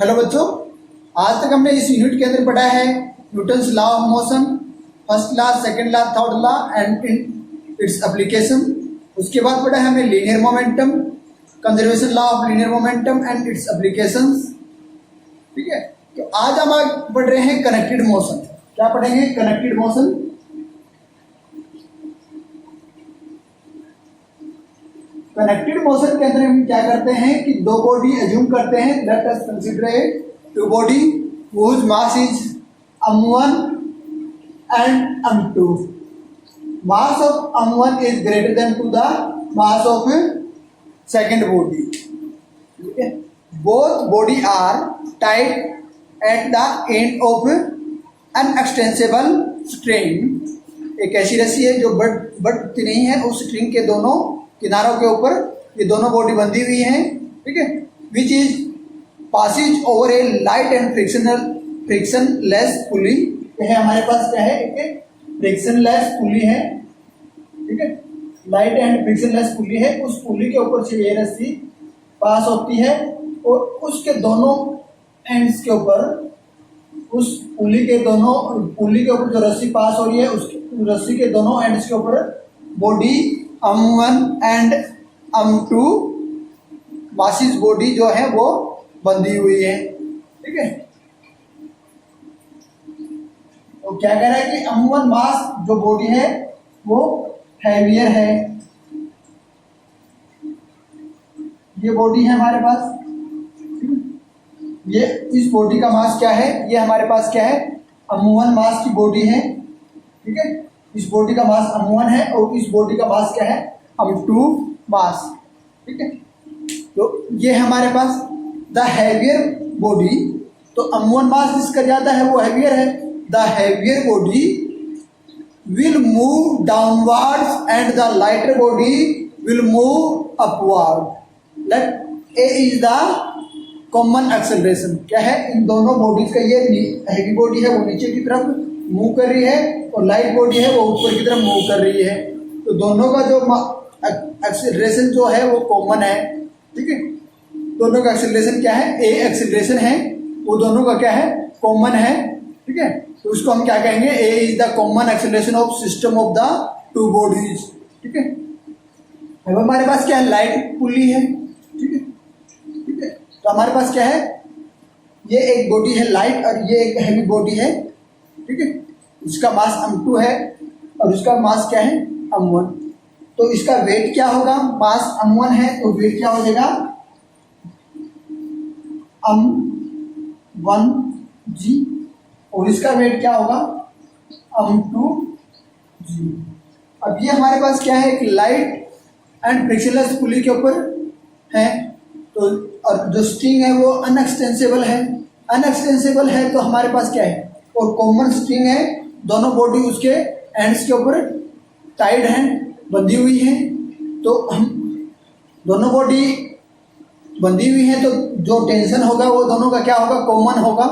Hello बच्चों, आज तक हमने इस यूनिट के अंदर पढ़ा है Newton's law of motion, first law, second law, third law and its application. उसके बाद पढ़ा है हमने linear momentum, conservation law of linear momentum and it's applications. ठीक है, तो आज हम आगे पढ़ रहे हैं कनेक्टेड मोशन। क्या पढ़ेंगे? Connected motion. कनेक्टेड मोशन के अंदर हम क्या करते हैं कि दो बॉडी एज्यूम करते हैं। Let us consider two body whose mass is m1 and m2. Mass of m1 is greater than to the mass of second body. Okay? Both body are tied at the end of an extensible string. एक ऐसी रस्सी है जो बढ़ती नहीं है, उस string के दोनों किनारों के ऊपर ये दोनों बॉडी बंधी हुई हैं। ठीक है, which is passes over a light and frictionless pulley. है हमारे पास क्या है? एक फ्रिक्शनलेस पुली है। ठीक है, लाइट एंड फ्रिक्शनलेस पुली है। उस पुली के ऊपर से ये रस्सी पास होती है और उसके दोनों एंड्स के ऊपर, उस पुली के ऊपर जो रस्सी पास हो रही है उस रस्सी के दोनों एंड्स के ऊपर body m1 and m2 masses body जो है वो बंधी हुई है। ठीक है, तो क्या कह रहा है कि m1 मास जो बॉडी है वो हैवियर है। ये बॉडी है हमारे पास, ये इस बॉडी का मास क्या है? ये हमारे पास क्या है? m1 मास की बॉडी है। ठीक है, इस बॉडी का मास m1 है और इस बॉडी का मास क्या है? m2 मास। ठीक है, तो ये हमारे पास द हैवियर बॉडी, तो m1 मास जिसका ज्यादा है वो हैवियर है। The heavier body will move downwards and the lighter body will move upward. Let a is the common acceleration. क्या है? इन दोनों बॉडीज का, ये हैवी बॉडी है वो नीचे की तरफ मूव कर रही है और लाइट बॉडी है वो ऊपर की तरफ मूव कर रही है। तो दोनों का जो एक्सेलरेशन जो है वो कॉमन है। ठीक है, दोनों का एक्सेलरेशन क्या है? ए एक्सेलरेशन है, वो दोनों का क्या है? कॉमन है। ठीक है, तो उसको हम क्या कहेंगे? A is the common acceleration of system of the two bodies. ठीक है, अब हमारे पास क्या है? लाइट पुली है। ठीक है, ठीक है, तो हमारे पास क्या है? ये एक बॉडी है लाइट और ये एक हैवी बॉडी है। ठीक है, इसका मास m2 है और इसका मास क्या है? m1। तो इसका वेट क्या होगा? मास m1 है तो वेट क्या हो जाएगा? m1g और इसका वेट क्या होगा? m2g। अब ये हमारे पास क्या है? एक लाइट एंड फ्रिक्शनलेस पुली के ऊपर है, तो और जो स्ट्रिंग है वो अनएक्सटेंसिबल है। अनएक्सटेंसिबल है तो हमारे पास क्या है? और कॉमन स्ट्रिंग है, दोनों बॉडी उसके एंड्स के ऊपर टाइड हैं, बंधी हुई है। तो हम दोनों बॉडी बंधी हुई है तो जो टेंशन होगा वो दोनों का क्या होगा? कॉमन होगा।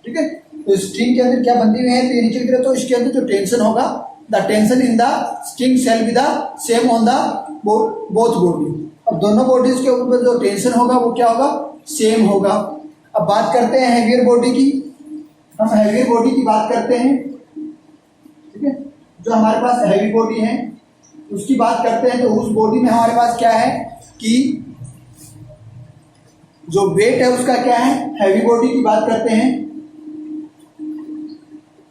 ठीक है, तो स्ट्रिंग के अंदर क्या बंधी हुई है? तो ये नीचे की तरफ, तो इसके अंदर जो टेंशन होगा, the tension in the string shall be the same on the both body. अब दोनों बॉडीज के ऊपर जो टेंशन होगा वो क्या होगा? सेम होगा। अब बात करते हैं हैवियर बॉडी की। हम हैवियर बॉडी की बात करते हैं। ठीक है, जो हमारे पास हैवी बॉडी है उसकी बात करते हैं। तो उस बॉडी में हमारे पास क्या है कि जो वेट है उसका क्या है? हैवी बॉडी की बात करते हैं,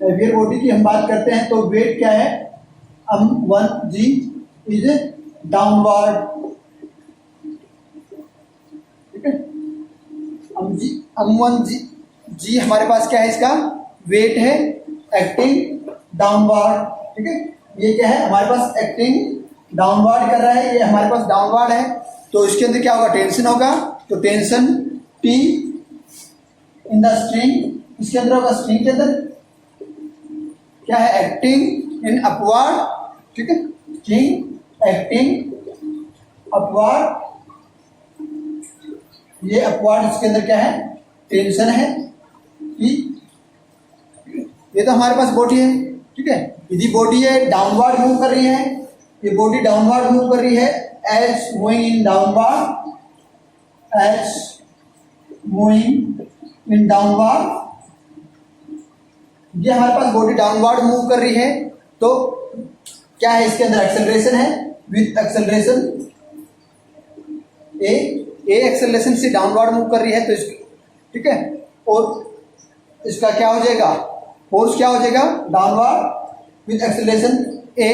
हैवियर बॉडी की हम बात करते हैं तो वेट क्या है? m1g is downward. ठीक है, m1g हमारे पास क्या है? इसका वेट है एक्टिंग डाउनवर्ड। ठीक है, ये क्या है? हमारे पास एक्टिंग डाउनवर्ड कर रहा है, ये हमारे पास डाउनवर्ड है। तो इसके अंदर क्या होगा? टेंशन होगा, तो tension T in the string, इसके अंदर होगा स्ट्रिंग के अंदर क्या है? Acting in upward. ठीक है, स्ट्रिंग एक्टिंग अपवर्ड, ये अपवर्ड, इसके अंदर क्या है? टेंशन है T। ये तो हमारे पास बॉडी है। ठीक है, यदि बॉडी है डाउनवर्ड मूव कर रही है, ये बॉडी डाउनवर्ड मूव कर रही है, as moving in downward, as moving in downward, ये हमारे पास बॉडी डाउनवर्ड मूव कर रही है, तो क्या है इसके अंदर एक्सेलरेशन है, विथ एक्सेलरेशन ए एक्सेलरेशन से डाउनवर्ड मूव कर रही है, तो इसकी ठीक है, और इसका क्या हो जाएगा, फोर्स क्या हो जाएगा, डाउनवर्ड विथ एक्सेलरेशन ए,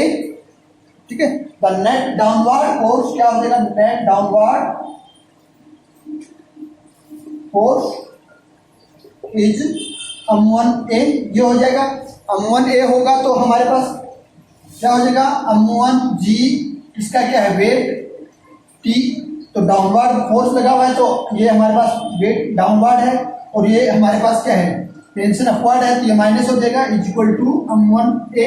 ठीक है। द नेट डाउनवर्ड फोर्स क्या हो जाएगा, net downward force is m1a, ये हो जाएगा। m1a होगा तो हमारे पास क्या हो जाएगा, m1g, इसका क्या है वेट t, तो डाउनवर्ड फोर्स लगा हुआ है तो ये हमारे पास वेट डाउनवर्ड है, और ये हमारे पास क्या है टेंशन अपवर्ड है, तो ये माइनस हो जाएगा, इज इक्वल टू m1a।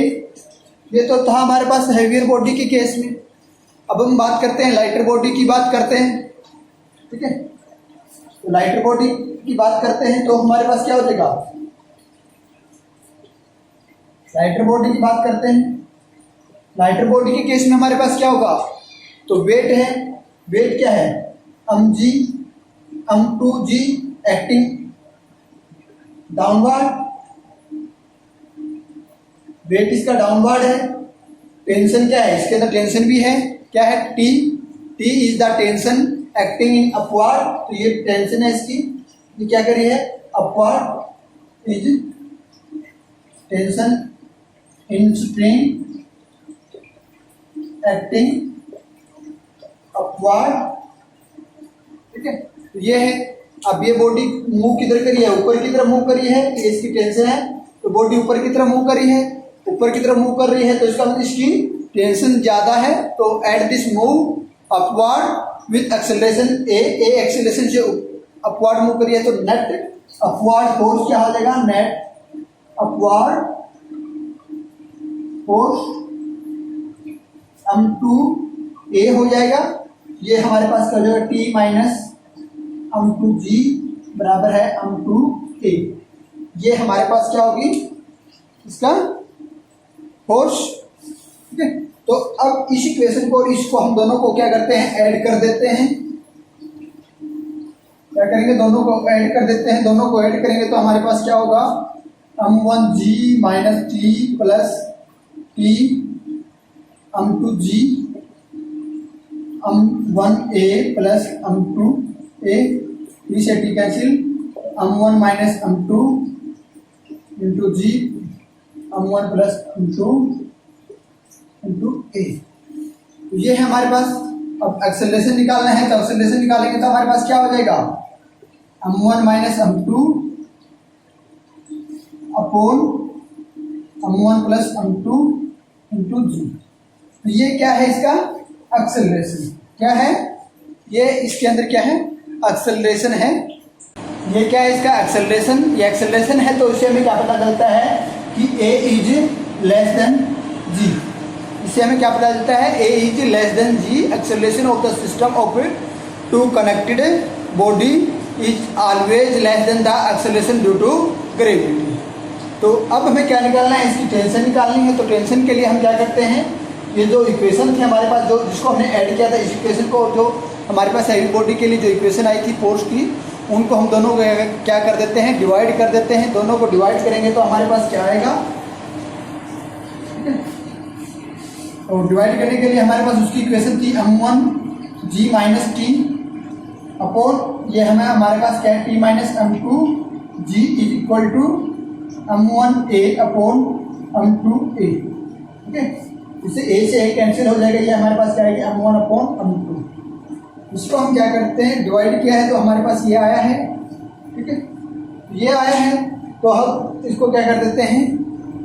ये तो था हमारे पास हैवियर बॉडी के केस में। अब हम बात करते हैं लाइटर बॉडी की, बात करते हैं, ठीक है। तो लाइटर बॉडी की बात करते हैं तो हमारे पास क्या हो जाएगा, लाइटर बॉडी की बात करते हैं। लाइटर बॉडी के केस में हमारे पास क्या होगा, तो वेट है, वेट क्या है mg, m2g acting downward, weight इसका डाउनवर्ड है। टेंशन क्या है, इसके अंदर टेंशन भी है, क्या है T is the tension acting in upward, तो ये टेंशन है इसकी, ये क्या कर रही है, upward is tension in spring acting upward, ठीक है। तो ये है, अब ये बॉडी मूव किधर करी है, ऊपर की तरफ मूव करी है, ये इसकी टेंशन है, तो बॉडी ऊपर की तरफ मूव करी है, ऊपर की तरफ मूव कर रही है, तो इसका मतलब इसकी टेंशन ज्यादा है, तो at this move upward with acceleration A acceleration से अपवर्ड मूव करी है, तो नेट अपवर्ड फोर्स क्या हो जाएगा, नेट अपवर्ड फोर्स m2a हो जाएगा। ये हमारे पास क्या हो जाएगा, T माइनस m2g बराबर है m2a। ये हमारे पास क्या होगी, इसका फोर्स, ठीक है। तो अब इस इक्वेशन को और इसको हम दोनों को क्या करते हैं, ऐड कर देते हैं। क्या करेंगे, दोनों को ऐड कर देते हैं। दोनों को ऐड करेंगे तो हमारे पास क्या होगा, m1g minus t plus t m2g m1a plus m2a, t से t cancel, m1 minus m2 into g m1 plus m2 into a। तो ये है हमारे पास। अब एक्सेलरेशन निकालना है, तो एक्सेलरेशन निकालेंगे तो हमारे पास क्या हो जाएगा, m1 minus m2 upon m1 plus m2 into g। तो ये क्या है इसका एक्सेलरेशन, क्या है ये, इसके अंदर क्या है एक्सेलरेशन है। ये क्या है इसका एक्सेलरेशन, ये एक्सेलरेशन है, तो इससे हमें क्या पता चलता है कि a is less than g। इससे हमें क्या पता चलता है, a is less than g, acceleration of the system of two connected body is always less than the acceleration due to gravity. तो अब हमें क्या निकालना है, इसकी टेंशन निकालनी है। तो टेंशन के लिए हम क्या करते हैं, ये जो इक्वेशन थी हमारे पास, जो जिसको हमने ऐड किया था, इस इक्वेशन को, जो हमारे पास हैवी बॉडी के लिए जो इक्वेशन आई थी फोर्स की, उनको हम दोनों क्या कर देते हैं, डिवाइड कर देते हैं। दोनों को डिवाइड करेंगे तो हमारे पास क्या आएगा, ठीक है। और डिवाइड करने के लिए हमारे पास उसकी इक्वेशन थी m1g माइनस टी अपॉन, ये हमारे पास क्या है, t minus m2g is equal to m1a upon m2a, ठीक है। इससे a से a कैंसिल हो जाएगा, ये हमारे पास क्या आएगा, m1 अपॉन m2। इसको हम क्या करते हैं, डिवाइड किया है तो हमारे पास ये आया है, ठीक है। ये आया है तो हम इसको क्या कर देते हैं,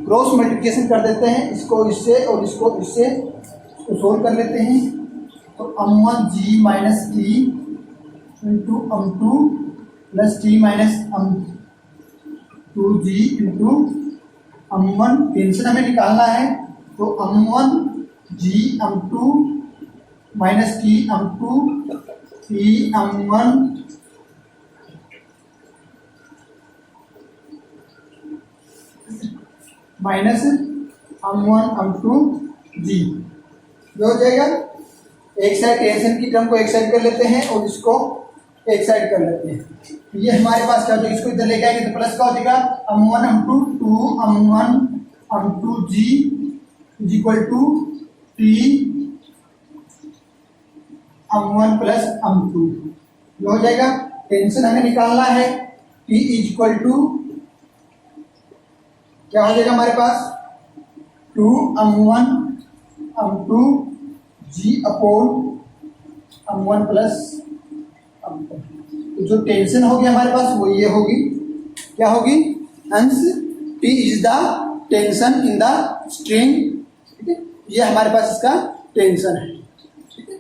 क्रॉस मल्टीप्लिकेशन कर देते हैं, इसको इससे और इसको इससे, इसको सोल्व कर लेते हैं। तो m1g minus T into m2 plus T minus m2g into m1, tension हमें निकालना है, तो m1g m2 minus T m2 T m1 minus m1 m2 g, जो हो जाएगा। एक साइड टेंशन की टर्म को एक साइड कर लेते हैं और इसको एक साइड कर लेते हैं। ये हमारे पास क्या हो जाएगा, इसको इधर लेके आएंगे तो प्लस का हो जाएगा m1 m2 2 m1 m2 g is equal to t m1 plus m2। ये हो जाएगा। टेंशन हमें निकालना है, t इज इक्वल टू क्या हो जाएगा हमारे पास 2 m1 m2 g upon m1 plus m2। तो जो टेंशन होगी हमारे पास वो ये होगी, क्या होगी, हंस T is the tension in the string. ठीक है, ये हमारे पास इसका टेंशन है। ठीक है,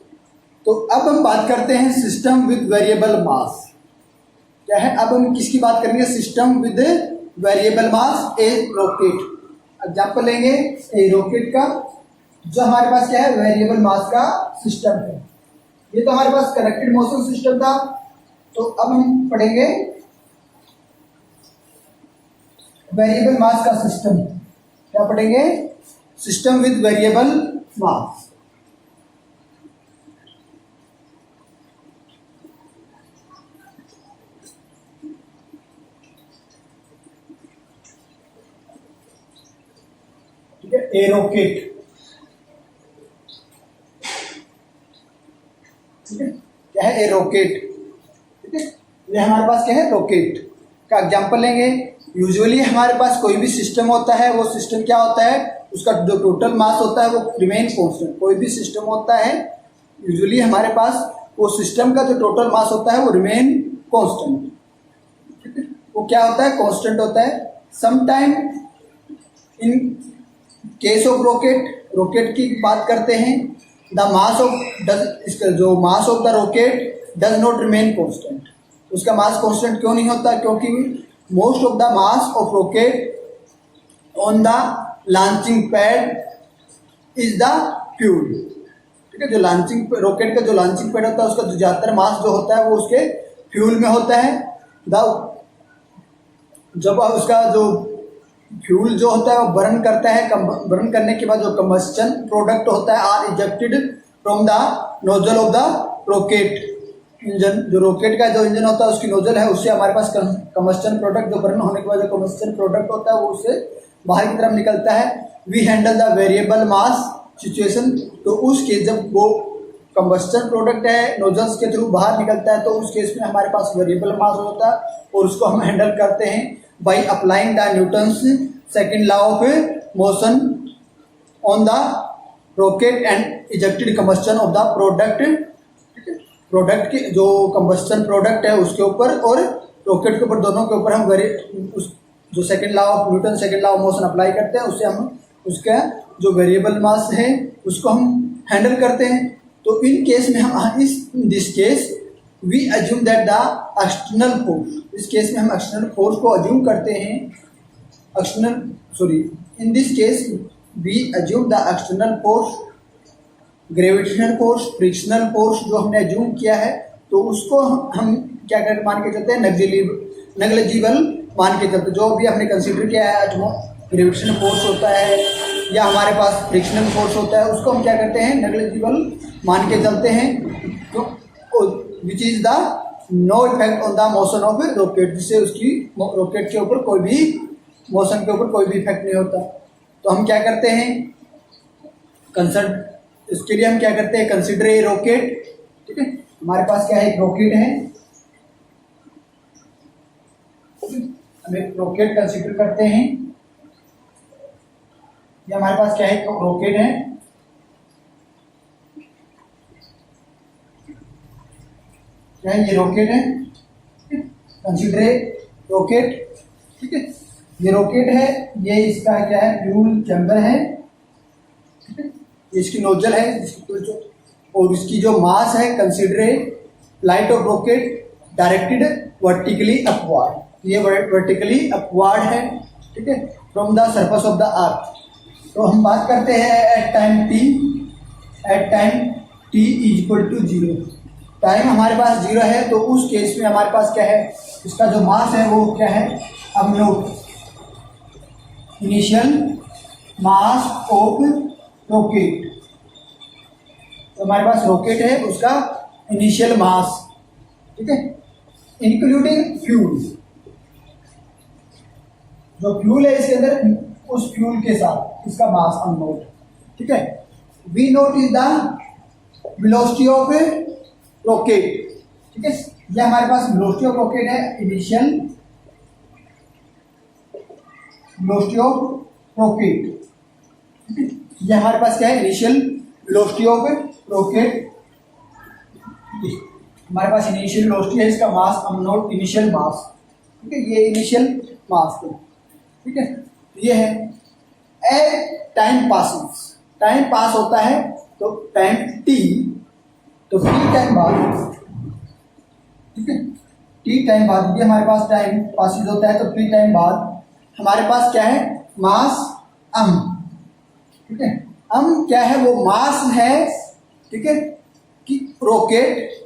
तो अब हम बात करते हैं सिस्टम विद वेरिएबल मास। क्या है, अब हम किसकी बात करेंगे, system with variable mass, A rocket. Example लेंगे ए रॉकेट का, जो हमारे पास क्या है, वेरिएबल मास का सिस्टम है। ये तो हमारे पास कनेक्टेड मोशन सिस्टम था। तो अब हम पढ़ेंगे वेरिएबल मास का सिस्टम। क्या पढ़ेंगे, सिस्टम विद वेरिएबल मास। ठीक है, ए रॉकेट। ठीक है, क्या है, ए रॉकेट। ठीक है, ये हमारे पास क्या है, रॉकेट का एग्जांपल लेंगे। यूजुअली हमारे पास कोई भी सिस्टम होता है, वो सिस्टम क्या होता है, उसका जो टोटल मास होता है वो रिमेन कांस्टेंट। कोई भी सिस्टम होता है यूजुअली हमारे पास, वो सिस्टम का जो टोटल मास होता है वो रिमेन कांस्टेंट। ठीक है, वो क्या होता है, कांस्टेंट होता है। Sometime in case of rocket, rocket की बात करते हैं, द मास ऑफ इसका जो मास of the rocket does not remain constant. उसका मास कांस्टेंट क्यों नहीं होता, क्योंकि most of the mass of rocket on the launching pad is the fuel. ठीक है, जो लॉन्चिंग रॉकेट का जो लॉन्चिंग पैड होता है उसका ज्यादातर मास जो होता है वो उसके फ्यूल में होता है। जब उसका जो फ्यूल जो होता है वो बर्न करता है, बर्न करने के बाद जो कंबस्टन प्रोडक्ट होता है are ejected from the nozzle of the rocket. Engine, जो रॉकेट का जो इंजन होता है उसकी नोजल है, उससे हमारे पास कंबस्टन प्रोडक्ट, जो बर्न होने के बाद जो कंबस्टन प्रोडक्ट होता है वो उससे बाहर की तरफ निकलता है। We handle the variable mass situation. तो उस केस जब वो कंबस्टन प्रोडक्ट है नोजल्स के थ्रू बाहर निकलता है तो उस केस में हमारे पास वेरिएबल मास होता है और उसको हम हैंडल करते हैं by applying the Newton's second law of motion on the rocket and ejected combustion of the product. Product के जो कंबस्टन प्रोडक्ट है उसके ऊपर और रॉकेट के ऊपर, दोनों के ऊपर हम उस जो second law of Newton second law of motion apply करते हैं, उससे हम उसका जो वेरिएबल मास है उसको हम हैंडल करते हैं। तो इन केस में हम this case we assume that the external force, इस केस में हम एक्सटर्नल फोर्स को अज्यूम करते हैं। In this case we assume the external force, gravitational force, frictional force जो हमने अज्यूम किया है तो उसको हम क्या कर मान के चलते हैं, नेग्लिजिबल मान के चलते। जो भी हमने कंसीडर किया है आज वो ग्रेविटेशनल फोर्स होता है या हमारे पास फ्रिक्शनल फोर्स होता है, उसको हम क्या करते हैं, नेग्लिजिबल मान के चलते हैं। तो which is the no effect on the motion of rocket, जिससे उसकी रॉकेट के ऊपर कोई भी मोशन के ऊपर कोई भी इफेक्ट नहीं होता। तो हम क्या करते हैं, इसके लिए हम क्या करते हैं, कंसिडर ए रॉकेट। ठीक है, हमारे पास क्या है, एक रॉकेट है, हम एक रॉकेट कंसिडर करते हैं। ये हमारे पास क्या है, एक रॉकेट है। क्या है, ये रॉकेट है, कंसिडर ए रॉकेट। ठीक है, ये रॉकेट है, ये इसका क्या है, फ्यूल चैम्बर है। ठीक है, इसकी नोजल है और इसकी जो मास है, consider a flight of rocket directed vertically upward. ये वर्टिकली अपवर्ड है। ठीक है, from the surface of the earth. तो हम बात करते हैं at time t is equal to 0। Time हमारे पास 0 है तो उस केस में हमारे पास क्या है, इसका जो मास है वो क्या है, अब note initial mass of rocket. तो हमारे पास रॉकेट है, उसका इनिशियल मास ठीक है, इंक्लूडिंग फ्यूल, जो फ्यूल है इसके अंदर उस फ्यूल के साथ इसका मास हम नोट, ठीक है। V naught is the velocity of rocket, ठीक है, ये हमारे पास वेलोसिटी ऑफ रॉकेट है, इनिशियल वेलोसिटी ऑफ रॉकेट, ठीक है, ये हमारे पास क्या है, इनिशियल वेलोसिटी ऑफ रॉकेट, हमारे पास इनिशियल वेलोसिटी है, इसका मास हम नोट इनिशियल मास, ठीक है, ये इनिशियल मास है, ठीक है। ये है ए टाइम पासिंग, टाइम पास होता है तो टाइम टी, तो टी टाइम बाद, ठीक है, टी टाइम बाद ये हमारे पास टाइम पासिस होता है, तो टी टाइम बाद हमारे पास क्या है, मास अम, ठीक है, अम क्या है, वो मास है, ठीक है, कि रॉकेट,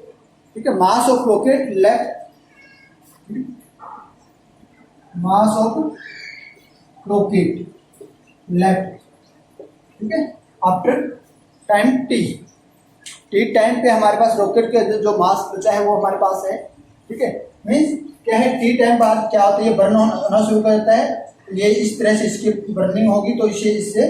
ठीक है, mass of rocket left, mass of rocket left, ठीक है, after time t, t time पे हमारे पास रॉकेट के जो मास बचा है वो हमारे पास है, ठीक है। मीन्स क्या है, टी टाइम बाद क्या होता है, ये बर्न होना शुरू कर देता है, ये इस तरह से इसकी बर्निंग होगी तो इससे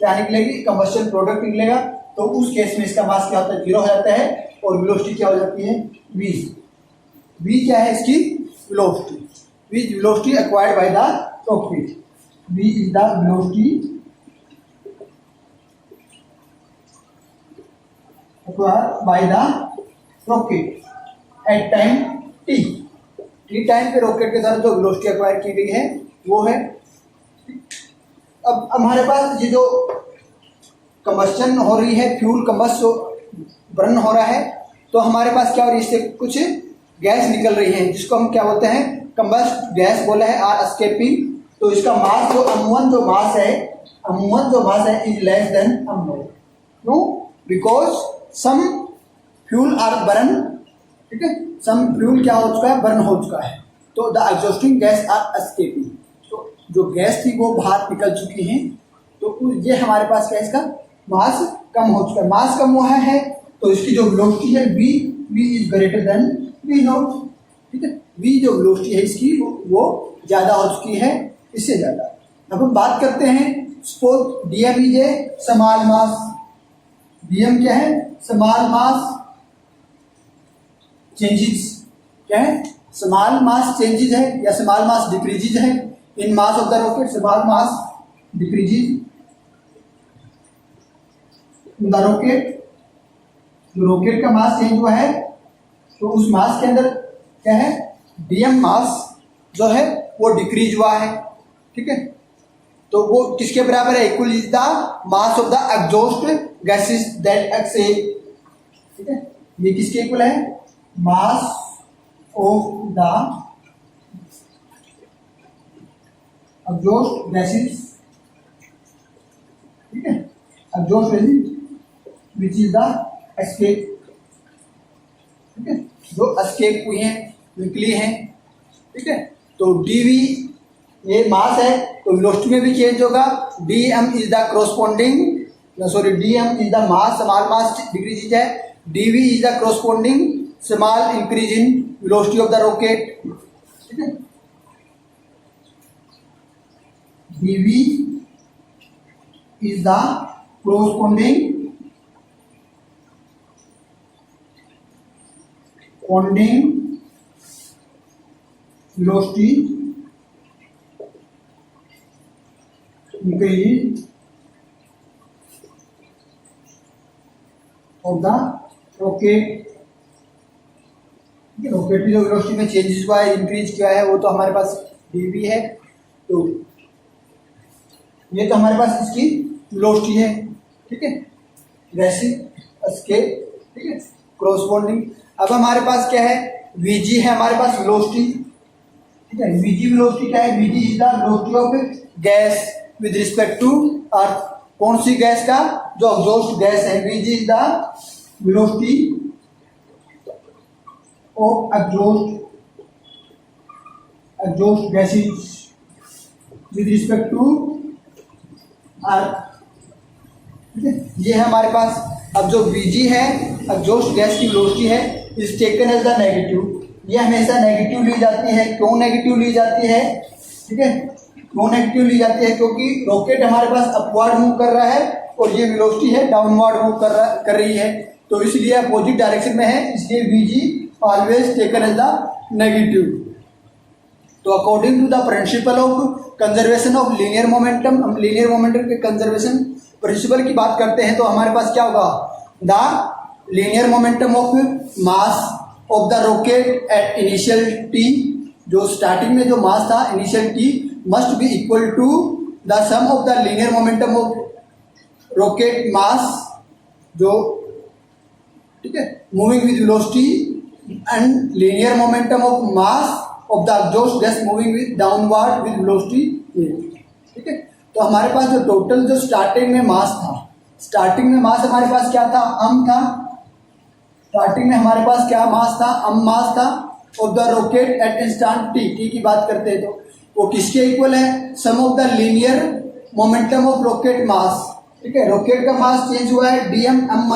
क्या निकलेगी, कंबस्शन प्रोडक्ट निकलेगा, तो उस केस में इसका मास क्या होता है, 0 हो जाता है, और वेलोसिटी क्या हो जाती है, v, v क्या है इसकी velocity, v is velocity acquired by the rocket, v is the velocity acquired by the rocket at time t, t time पे रॉकेट के साथ जो वेलोसिटी एक्वायर की गई है वो है। अब हमारे पास ये जो कंबस्शन हो रही है, फ्यूल कंबस्ट बर्न हो रहा है, तो हमारे पास क्या हो रही है, इससे कुछ गैस निकल रही है जिसको हम क्या बोलते हैं, कंबस्ट गैस बोला है, आर एस्केपिंग, तो इसका मास जो अमूमन जो मास है इज लेस देन अमूमन, क्यों, because some fuel are burn, ठीक है, सम फ्यूल क्या हो चुका है, बर्न हो चुका है, तो the exhausting gas are escaping, तो जो गैस थी वो बाहर निकल चुकी है, तो ये हमारे पास क्या है, इसका मास कम हो चुका है, मास कम हुआ है तो इसकी जो वेलोसिटी है v is greater than v not, ठीक है, v जो वेलोसिटी है इसकी वो ज़्यादा हो चुकी है, इससे ज़्यादा। अब हम बात करते हैं, suppose dm is a small mass, dm क्या है, स्मॉल मास चेंजेस, क्या है, स्मॉल मास चेंजेस है या स्मॉल मास डिक्रीजेज है in mass of the rocket, small mass decreases in the rocket, जो रॉकेट का मास चेंज हुआ है तो उस मास के अंदर क्या है, डीएम मास जो है वो डिक्रीज हुआ है, ठीक है, तो वो किसके बराबर है, equal is the mass of the exhaust gases that exhale, ठीक है, ये किसके इक्वल है, मास ऑफ द एग्जॉस्ट गैसेस, ठीक है, exhaust gases which is the escape, ठीक है, जो एस्केप हुई हैं, निकली हैं, ठीक है, तो डीवी ये मास है तो वेलोसिटी में भी चेंज होगा, dm is the corresponding, dm is the mass, small mass decrease है, dv is the corresponding small increase in velocity of the rocket, ठीक है, dv is the corresponding velocity increase of the rocket, rocket की जो velocity में changes हुआ है, increase किया है, वो तो हमारे पास dv है, तो ये तो हमारे पास इसकी वेलोसिटी है, ठीक है, वैसे एस्केप, ठीक है, कॉरस्पॉन्डिंग। अब हमारे पास क्या है, vg है हमारे पास वेलोसिटी, ठीक है, vg वेलोसिटी क्या है, vg is the velocity of gas with respect to earth, कौन सी गैस का, जो एग्जॉस्ट गैस है, vg is the velocity of exhaust gases with respect to earth, ठीक है, ये है हमारे पास। अब जो vg है एग्जॉस्ट गैस की वेलोसिटी है is taken as the negative, ये हमेशा नेगेटिव ली जाती है। क्यों नेगेटिव ली जाती है? ठीक है, क्यों नेगेटिव ली जाती है? क्योंकि रॉकेट हमारे पास अपवर्ड मूव कर रहा है और ये वेलोसिटी है डाउनवर्ड मूव कर रही है, तो इसलिए अपोजिट डायरेक्शन में है, इसलिए VG always taken as the negative. तो according to the principle of conservation of linear momentum, हम लीनियर मोमेंटम के कंजर्वेशन प्रिंसिपल की बात करते हैं, तो हमारे पास क्या होगा? The linear momentum of mass of the rocket at initial t, जो स्टार्टिंग में जो मास था initial t must be equal to the sum of the linear momentum of rocket mass, जो ठीक है moving with velocity and linear momentum of mass of the exhaust gas moving with downward with velocity. ठीक है, तो हमारे पास जो total जो starting में मास था, स्टार्टिंग में मास हमारे पास क्या था? m था। स्टार्टिंग में हमारे पास क्या मास था? m मास था of the rocket at instant t की बात करते हैं तो वो किसके इक्वल है? Sum of the linear momentum of rocket mass. ठीक है, रॉकेट का मास चेंज हुआ है dm m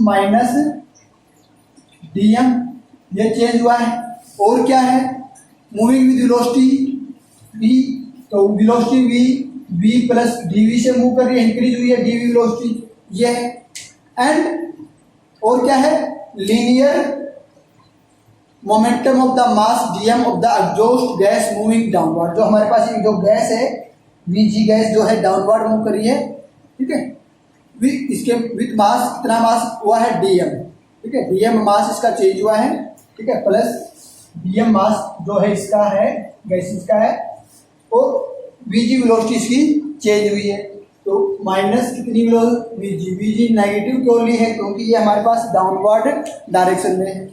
माइनस dm, ये चेंज हुआ है। और क्या है? मूविंग विद वेलोसिटी v, तो वेलोसिटी v प्लस dv से मूव कर रही है, इंक्रीज हुई है dv वेलोसिटी, ये है। एंड और क्या है? Linear momentum of the mass dm of the exhaust gas moving downward, जो हमारे पास जो गैस है vg गैस जो है डाउनवर्ड मूव कर रही है। ठीक है, इसके विथ मास कितना मास हुआ है? dm। ठीक है, dm मास इसका चेंज हुआ है। ठीक है, प्लस dm मास जो है इसका है गैसेस का है, और vg वेलोसिटी इसकी चेंज हुई है, तो माइनस कितनी vg नेगेटिव क्यों ली है? क्योंकि ये हमारे पास डाउनवर्ड डायरेक्शन में है।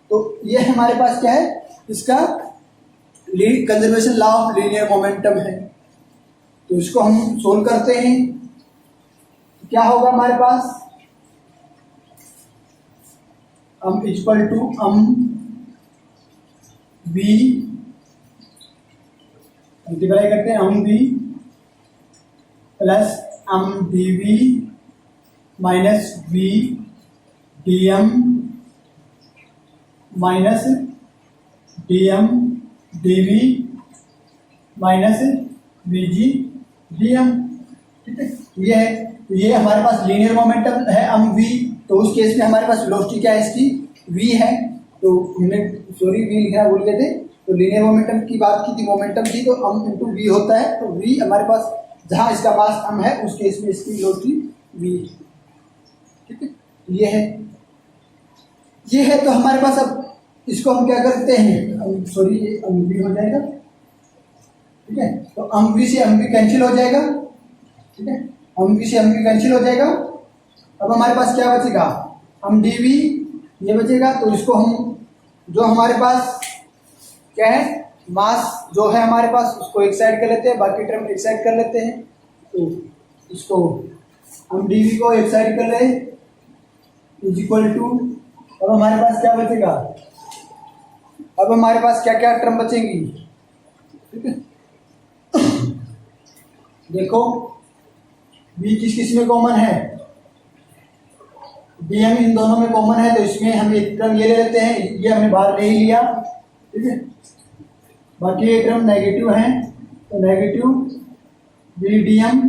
तो ये हमारे पास क्या है? इसका conservation law of linear momentum है। तो इसको हम सोल्व करते हैं, क्या होगा हमारे पास? m equal to v multiply करते हैं v plus dv minus v dm minus dm dv minus vg dm। ठीक है, ये है, तो ये हमारे पास लीनियर मोमेंटम है v, तो उस केस में हमारे पास वेलोसिटी क्या है इसकी? v है। तो हमने सॉरी v लिखना भूल गए थे, तो लीनियर मोमेंटम की बात की थी, मोमेंटम थी, तो m इंटू v होता है, तो v हमारे पास जहां इसका मास m है उस केस में इसकी वेलोसिटी v। ठीक है, ये है तो हमारे पास अब इसको हम क्या करते हैं? सॉरी ये v हो जाएगा। ठीक है, तो v से v कैंसिल हो जाएगा। ठीक है, v से v कैंसिल हो जाएगा। अब हमारे पास क्या बचेगा? dv ये बचेगा, तो इसको हम जो हमारे पास क्या है मास जो है हमारे पास उसको एक साइड कर लेते हैं, बाकी टर्म एक साइड कर लेते हैं। तो इसको हम dv को एक साइड कर ले इज इक्वल टू, अब हमारे पास क्या बचेगा? अब हमारे पास क्या क्या टर्म बचेंगी? ठीक है, देखो v किस किस में कॉमन है? dm इन दोनों में कॉमन है, तो इसमें हम एक टर्म ये ले लेते हैं, ये हमने बाहर ले ही लिया। ठीक है, बाकी ये टर्म नेगेटिव है, तो नेगेटिव v dm,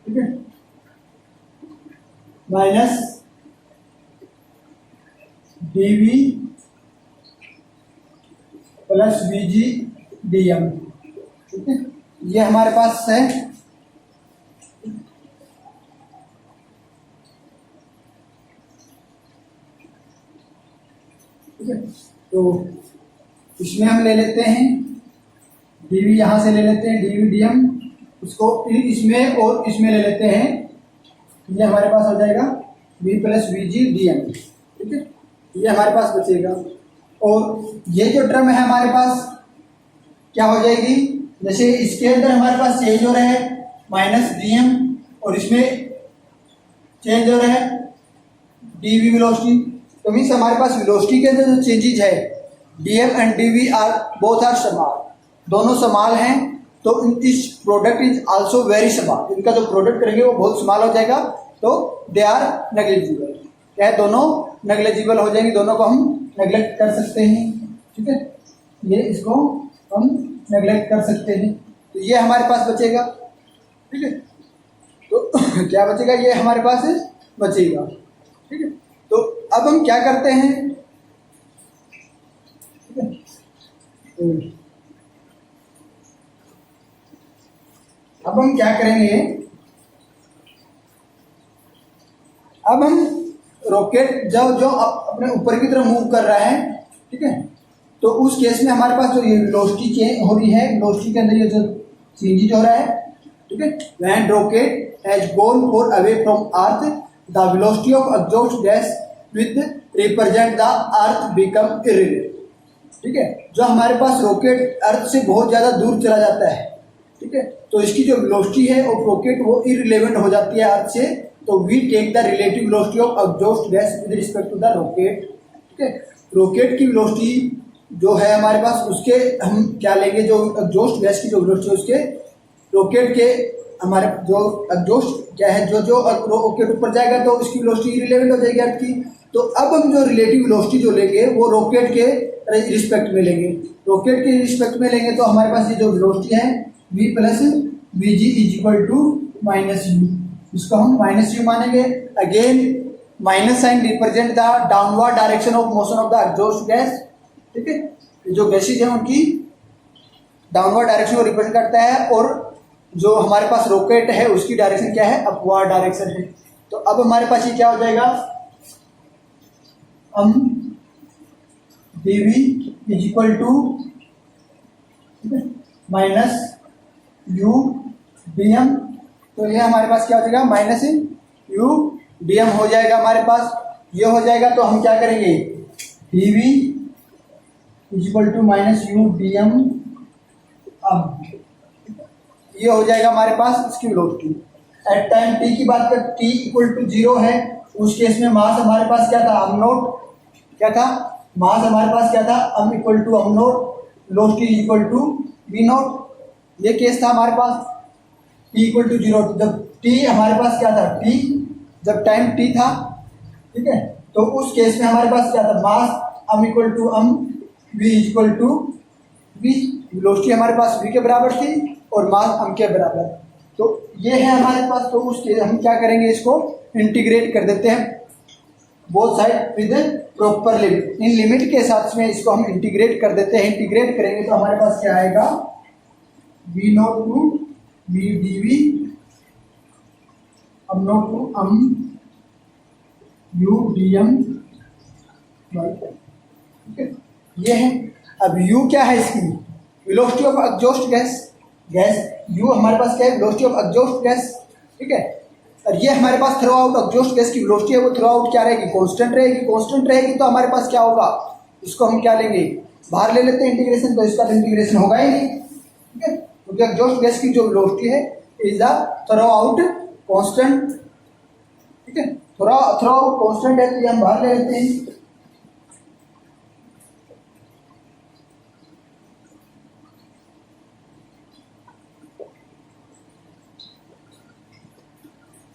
ठीक है, minus dv plus vg dm। ठीक है, ये हमारे पास है। ठीक है, तो इसमें हम ले लेते हैं dv, यहाँ से ले लेते हैं dv dm, उसको इसमें और इसमें ले लेते हैं, ये हमारे पास हो जाएगा v प्लस vg dm। ठीक है, ये हमारे पास बचेगा, और ये जो टर्म है हमारे पास क्या हो जाएगी? जैसे इसके अंदर हमारे पास चेंज हो रहा है माइनस dm, और इसमें चेंज हो रहा है dv वेलोसिटी, तो मीन्स हमारे पास वेलोसिटी के अंदर जो चेंजेज है dm and dv are both are समान, दोनों समान हैं, तो इस product is also very small, इनका जो प्रोडक्ट करेंगे वो बहुत स्मॉल हो जाएगा, तो दे आर नेग्लिजिबल। क्या है? दोनों नेग्लिजिबल हो जाएंगे, दोनों को हम नेगलेक्ट कर सकते हैं, ठीक है, ये इसको हम नेगलेक्ट कर सकते हैं। तो ये हमारे पास बचेगा, ठीक है। तो क्या बचेगा, ये हमारे पास बचेगा, ठीक है। तो अब हम क्या करते हैं, ठीक है, अब हम क्या करेंगे, अब हम रॉकेट जो अपने ऊपर की तरफ मूव कर रहा है, ठीक है, तो उस केस में हमारे पास जो ये वेलोसिटी चेंज हो रही है, वेलोसिटी के अंदर ये जो चेंज हो रहा है, ठीक है, when rocket has gone for away from earth the velocity of exhaust gas with represent the earth become irrelevant, ठीक है। जो हमारे पास रॉकेट अर्थ से बहुत ज़्यादा दूर चला जाता है, ठीक है, तो इसकी जो वेलोसिटी है ऑफ रॉकेट वो इररिलेवेंट हो जाती है अर्थ से। तो we take the relative velocity of exhaust gas with respect to the rocket, ठीक है। रॉकेट की वेलोसिटी जो है हमारे पास, उसके हम क्या लेंगे, जो एग्जॉस्ट गैस की जो वेलोसिटी है उसके रॉकेट के, हमारे जो एग्जॉस्ट क्या है, जो रॉकेट ऊपर जाएगा तो उसकी वेलोसिटी इररिलेवेंट हो जाएगी अर्थ की। तो अब हम जो रिलेटिव वेलोसिटी जो लेंगे वो रॉकेट के रिस्पेक्ट में लेंगे, रॉकेट के रिस्पेक्ट में लेंगे तो हमारे पास ये जो वेलोसिटी है v plus v g is equal to minus u, इसको हम माइनस यू मानेंगे। Again minus sign represent the downward direction of motion of the exhaust gas, ठीक है, जो गैसेज है उनकी डाउनवर्ड डायरेक्शन को रिप्रेजेंट करता है, और जो हमारे पास रॉकेट है उसकी डायरेक्शन क्या है, अपवर्ड डायरेक्शन है। तो अब हमारे पास ये क्या हो जाएगा, हम dv is equal to minus u d m, तो ये हमारे पास क्या हो जाएगा, माइनस यू डी एम हो जाएगा हमारे पास, ये हो जाएगा। तो हम क्या करेंगे, dv is equal to minus u d m, अब ये हो जाएगा हमारे पास इसकी वेलोसिटी एट टाइम t की बात कर, t इक्वल टू 0 है, उस केस में मास हमारे पास क्या था, m नॉट, क्या था, मास हमारे पास क्या था, m equal to m not, velocity equal to v not, ये केस था हमारे पास t इक्वल टू 0। जब t हमारे पास क्या था, t जब टाइम t था, ठीक है, तो उस केस में हमारे पास क्या था, mass m equal to m, v equal to v, velocity हमारे पास v के बराबर थी और मास m के बराबर। तो ये है हमारे पास, तो उसके हम क्या करेंगे, इसको इंटीग्रेट कर देते हैं both side with proper limit, in limit के साथ में इसको हम इंटीग्रेट कर देते हैं। इंटीग्रेट करेंगे तो हमारे पास क्या आएगा, v not to v dv, m not to m u dm, ठीक है, ये है। अब u क्या है, इसकी velocity of exhaust gas, u हमारे पास क्या है, वेलोसिटी ऑफ एग्जॉस्ट गैस, ठीक है। और ये हमारे pass through out exhaust gas की वेलोसिटी है, वो थ्रू आउट क्या रहेगी, कांस्टेंट रहेगी। कांस्टेंट रहेगी तो हमारे पास क्या होगा, इसको हम क्या लेंगे, बाहर ले लेते हैं इंटीग्रेशन, तो इसका इंटीग्रेशन होगा ही नहीं, ठीक है, क्योंकि एग्जॉस्ट गैस की जो वेलोसिटी है is the through out constant, ठीक है, थ्रू आउट कांस्टेंट है, तो ये हम बाहर ले लेते हैं।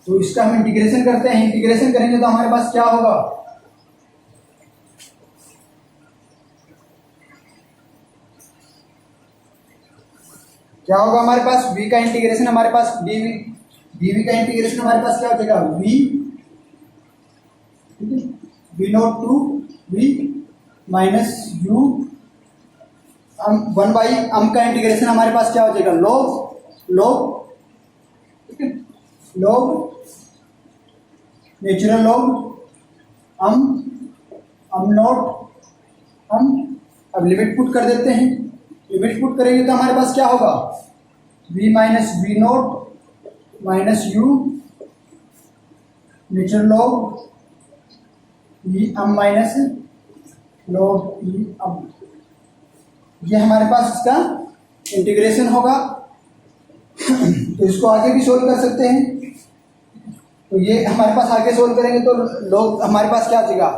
तो इसका हम इंटीग्रेशन करते हैं, इंटीग्रेशन करेंगे तो हमारे पास क्या होगा, क्या होगा हमारे पास, v का इंटीग्रेशन हमारे पास dv का इंटीग्रेशन हमारे पास क्या हो जाएगा, v not to v minus u, one by m का इंटीग्रेशन हमारे पास क्या हो जाएगा, log, ठीक है, log natural log m not हम, अब लिमिट पुट कर देते हैं, लिमिट पुट करेंगे तो हमारे पास क्या होगा, v minus v not minus u natural log e m minus log e m, ये हमारे पास इसका इंटीग्रेशन होगा। तो इसको आगे भी सोल्व कर सकते हैं, तो ये हमारे पास आगे सोल्व करेंगे तो लॉग हमारे पास क्या आ जाएगा,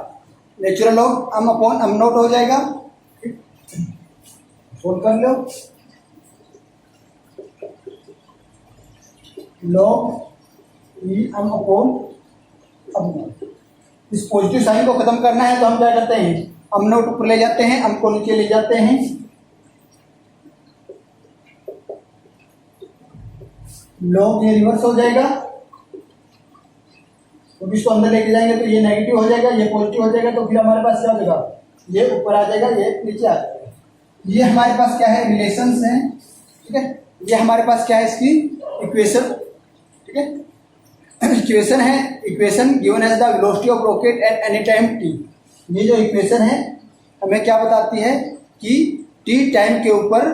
natural log m upon m not हो जाएगा। सोल्व कर लो, log e m upon m not. इस पॉजिटिव साइन को खत्म करना है तो हम क्या करते हैं, अम नोट ऊपर ले जाते हैं, अम को नीचे ले जाते हैं, लॉग ये रिवर्स हो जाएगा, तो इसको अंदर लेके जाएंगे तो ये नेगेटिव हो जाएगा, ये पॉजिटिव हो जाएगा, तो फिर हमारे पास क्या हो जाएगा, ये ऊपर आ जाएगा, ये नीचे आ जाएगा। ये हमारे पास क्या है, रिलेशंस हैं, ठीक है। ये हमारे पास क्या है, इसकी इक्वेशन, ठीक है, इक्वेशन है, equation given as the velocity of rocket at any time t. ये जो इक्वेशन है हमें क्या बताती है कि टी टाइम के ऊपर,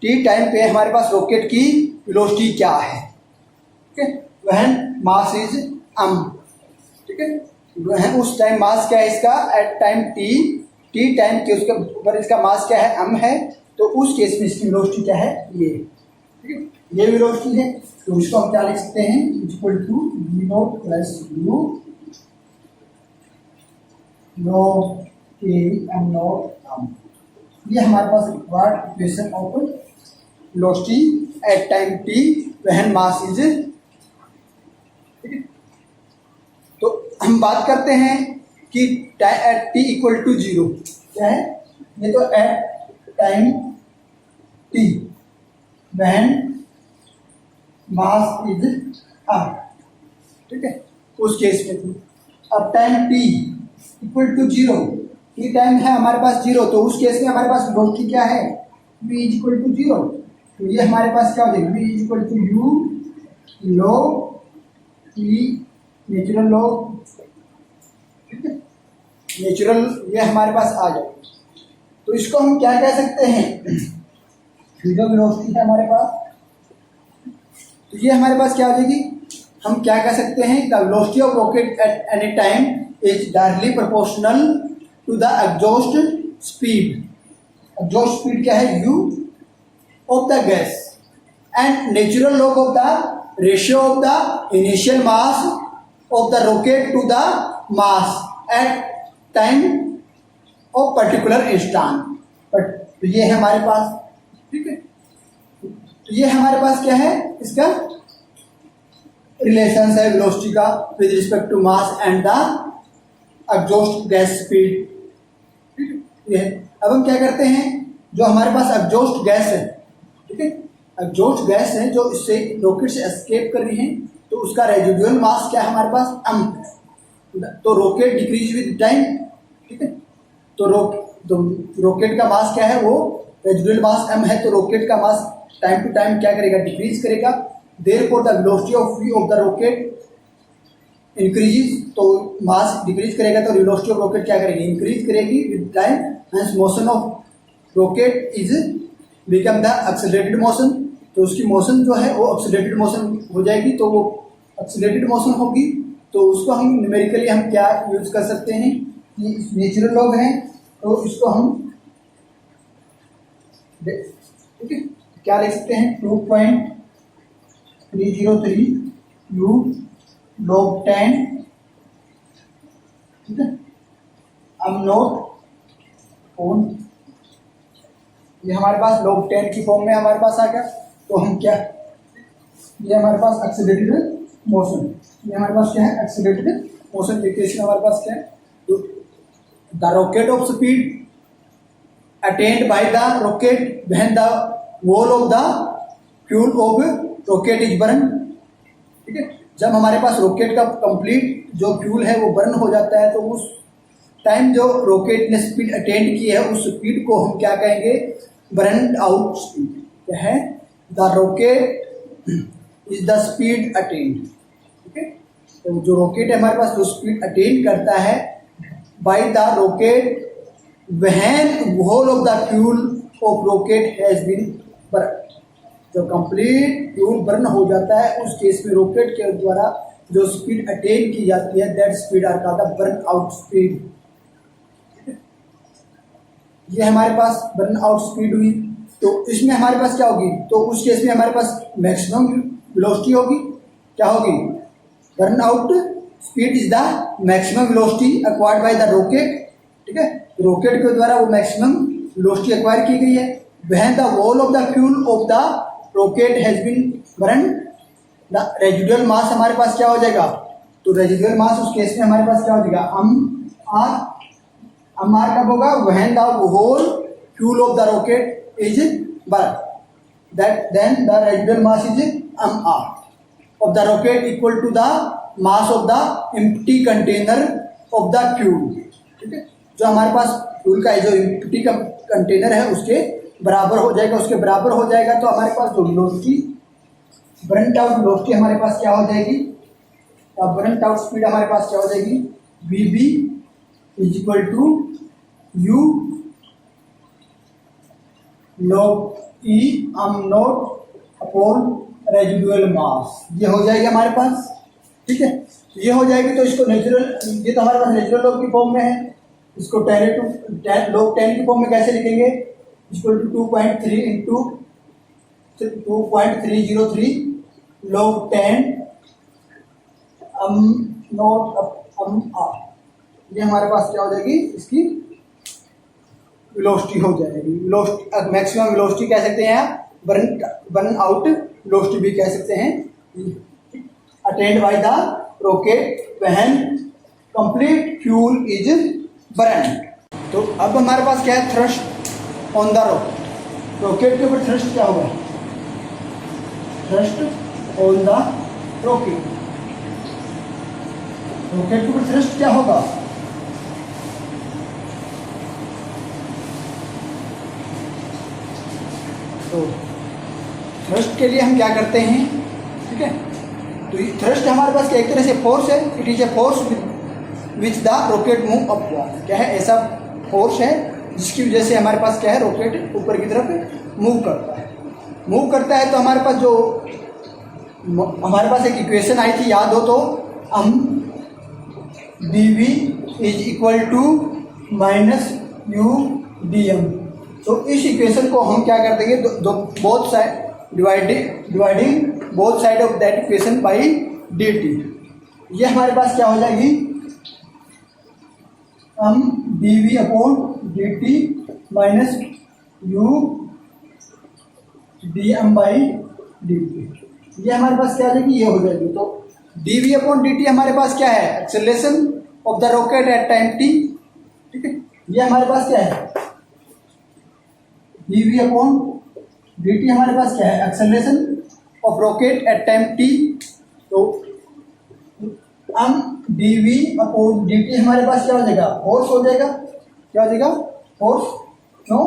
टी टाइम पे हमारे पास रॉकेट की वेलोसिटी क्या है, ठीक है, व्हेन मास इज m, ठीक है, वह उस टाइम मास क्या है इसका, at time t, t time के उसके ऊपर इसका मास क्या है, m है, तो उस केस में इसकी वेलोसिटी क्या है, ये, ठीक है, ये वेलोसिटी है। तो इसको हम क्या लिख सकते हैं, equal to v not plus u log k m not m। ये हमारे पास required equation of velocity at time t when mass is, ठीक है। तो हम बात करते हैं कि एट t इक्वल टू 0 क्या है, ये तो at time t when mass is r, ठीक है, उस केस में थी। अब टाइम t इक्वल टू 0, ये टाइम है हमारे पास 0, तो उस केस में हमारे पास वेलोसिटी क्या है, v इज इक्वल टू 0, तो ये हमारे पास क्या हो जाएगा, v is equal to u log t natural log, ठीक है, नेचुरल, ये हमारे पास आ जाएगा। तो इसको हम क्या कह सकते हैं, जो वेलोसिटी है हमारे पास, तो ये हमारे पास क्या आ जाएगी, हम क्या कह सकते हैं, the velocity of rocket at any time is directly proportional to the exhaust speed. Exhaust speed क्या है, u of the gas and natural log of the ratio of the initial mass of the rocket to the mass at time of particular instant। But तो ये है हमारे पास, ठीक है, तो ये हमारे पास क्या है, इसका रिलेशन है वेलोसिटी का with respect to mass and the exhaust gas speed, ठीक है। ये अब हम क्या करते हैं, जो हमारे पास एग्जॉस्ट गैस है, ठीक है, एग्जॉस्ट गैस है जो इससे रॉकेट से एस्केप कर रही है, तो उसका रेजिडुअल मास क्या है हमारे पास, m, तो रॉकेट डिक्रीज विद टाइम, ठीक है, तो रॉकेट का मास क्या है, वो रेजिडुअल मास m है, तो रॉकेट का मास टाइम टू टाइम क्या करेगा, डिक्रीज करेगा। Therefore the velocity of v of the rocket increases, तो मास डिक्रीज करेगा तो वेलोसिटी ऑफ रॉकेट क्या करेगी, इंक्रीज करेगी with time, hence motion of rocket is become the accelerated motion, तो उसकी मोशन जो है वो एक्सेलरेटेड मोशन हो जाएगी, तो वो एक्सेलरेटेड मोशन होगी, तो उसको हम न्यूमेरिकली हम क्या यूज कर सकते हैं, कि नेचुरल लॉग है, तो इसको हम, ठीक है, क्या लिख सकते हैं, 2.303 u log 10, ठीक है, m नॉट ऑन, ये हमारे पास log 10 की फॉर्म में हमारे पास आ गया। तो हम क्या, ये हमारे पास एक्सेलरेटेड मोशन, ये हमारे पास क्या है, एक्सेलरेटेड मोशन इक्वेशन हमारे पास क्या है, तो the rocket of speed attend bye the rocket when the whole of the fuel of rocket is burn, ठीक है, जब हमारे पास रॉकेट का कंप्लीट जो फ्यूल है वो बर्न हो जाता है, तो उस टाइम जो रॉकेट ने स्पीड अटेंड की है उस स्पीड को हम क्या कहेंगे, बर्न आउट स्पीड, क्या है, the rocket is the speed attend, ठीक है, तो जो रॉकेट है हमारे पास जो स्पीड अटेंड करता है by the rocket when whole of the fuel of rocket has been burn, जो कंप्लीट फ्यूल बर्न हो जाता है उस केस में रॉकेट के द्वारा जो स्पीड अटेन की जाती है, that speed are called the burn out speed. ये हमारे पास बर्न आउट स्पीड हुई, तो इसमें हमारे पास क्या होगी, तो उस केस में हमारे पास मैक्सिमम वेलोसिटी होगी, क्या होगी, burn out speed is the maximum velocity acquired by the rocket, ठीक है, रॉकेट के द्वारा वो मैक्सिमम वेलोसिटी एक्वायर की गई है, when the whole of the fuel of the rocket has been burn, the residual mass हमारे पास क्या हो जाएगा, तो रेजिडुअल मास उस केस में हमारे पास क्या हो जाएगा, m r, mr कब होगा, when the whole fuel of the rocket is burned, that then the residual mass is mr of the rocket equal to the mass of the empty container of the fuel. ठीक है, जो हमारे पास fuel का जो empty container है उसके बराबर हो जाएगा, उसके बराबर हो जाएगा तो हमारे पास जो वेलोसिटी, बर्नट आउट वेलोसिटी हमारे पास क्या हो जाएगी, बर्नट आउट स्पीड हमारे पास क्या हो जाएगी, VB is equal to U log E m not upon residual mass, ये हो जाएगी हमारे पास. ठीक है, ये हो जाएगी तो इसको नेचुरल, ये तो हमारे पास नेचुरल लॉग की फॉर्म में है, इसको log 10 की फॉर्म में कैसे लिखेंगे, equal to 2.3 into 2.303 log 10 not r. ये हमारे पास क्या हो जाएगी, इसकी वेलोसिटी हो जाएगी. वेलोसिटी मैक्सिमम वेलोसिटी कह सकते हैं, बर्न आउट वेलोसिटी भी कह सकते हैं, attend bye the rocket when complete fuel is burn. तो अब हमारे पास क्या है, thrust on the rocket. Rocket के ऊपर थ्रस्ट क्या होगा, thrust on the rocket. Rocket के ऊपर थ्रस्ट क्या होगा, तो थ्रस्ट के लिए हम क्या करते हैं, ठीक है, तो थ्रस्ट हमारे पास एक तरह से फोर्स है, it is a force which the rocket move upward. क्या है, ऐसा फोर्स है जिसकी वजह से हमारे पास क्या है, रॉकेट ऊपर की तरफ मूव करता है. मूव करता है तो हमारे पास जो हमारे पास एक इक्वेशन आई थी, याद हो तो, हम dv is equal to minus u d m. तो इस इक्वेशन को हम क्या कर देंगे, both side dividing both side of that equation by dt. ये हमारे पास क्या हो जाएगी, हम dv upon dt minus u d m by dt. ये हमारे पास क्या हो जाएगी, ये हो जाएगी. तो dv अपॉन dt हमारे पास क्या है, acceleration of the rocket at time t. ठीक है, ये हमारे पास क्या है, dv अपॉन dt हमारे पास क्या है, acceleration of rocket at time t. तो हम dv अपॉन dt हमारे पास क्या हो जाएगा, फोर्स हो जाएगा. क्या हो जाएगा, फोर्स. क्यों,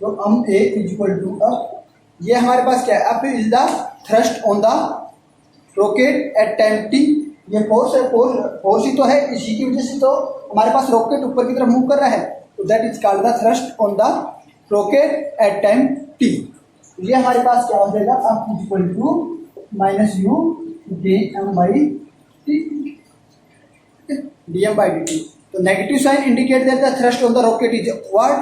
तो हम a is equal to up. ये हमारे पास क्या है, up is the thrust on the rocket at time t. ये फोर्स है, फोर्स ही तो है, इसी की वजह से तो हमारे पास रॉकेट ऊपर की तरफ मूव कर रहा है. तो that is called the thrust on the rocket at time t. ये हमारे पास क्या हो जाएगा, up is equal to minus u d m by dt. तो negative sign indicate that the thrust on the rocket is upward.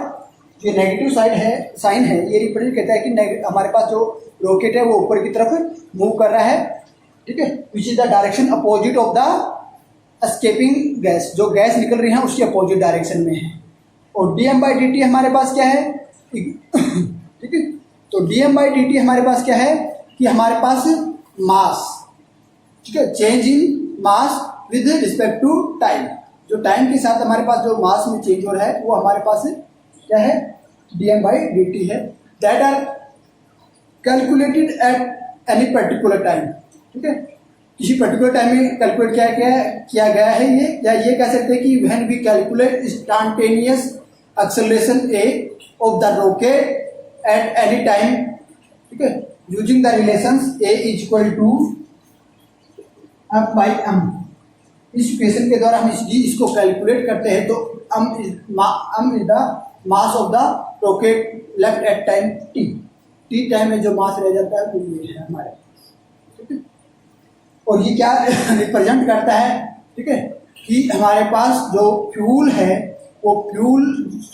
ये negative side है, sign है, ये रिप्रेजेंट करता है कि हमारे पास जो रॉकेट है वो ऊपर की तरफ मूव कर रहा है. ठीक है, which is the direction opposite of the escaping gas. जो गैस निकल रही है उसके अपोजिट डायरेक्शन में है. और dm बाई dt हमारे पास क्या है, ठीक है, तो dm बाई dt हमारे पास क्या है कि हमारे पास मास, ठीक है, change in mass with respect to time. जो टाइम के साथ हमारे पास जो मास में चेंज हो रहा है वो हमारे पास क्या है, dm बाई dt है. That are calculated at any particular time. ठीक है, किसी पर्टिकुलर टाइम में कैलकुलेट किया गया है ये, या ये कह सकते हैं कि when we calculate instantaneous acceleration a of the rocket at any time. ठीक है, using the relations a is equal to f by m. इस इक्वेशन के द्वारा हम इसको कैलकुलेट करते हैं. तो m is the mass of the rocket left at time t time में जो मास रह जाता है वो ये है हमारे. ठीक है, और ये क्या रिप्रेजेंट करता है, ठीक है, कि हमारे पास जो फ्यूल है वो फ्यूल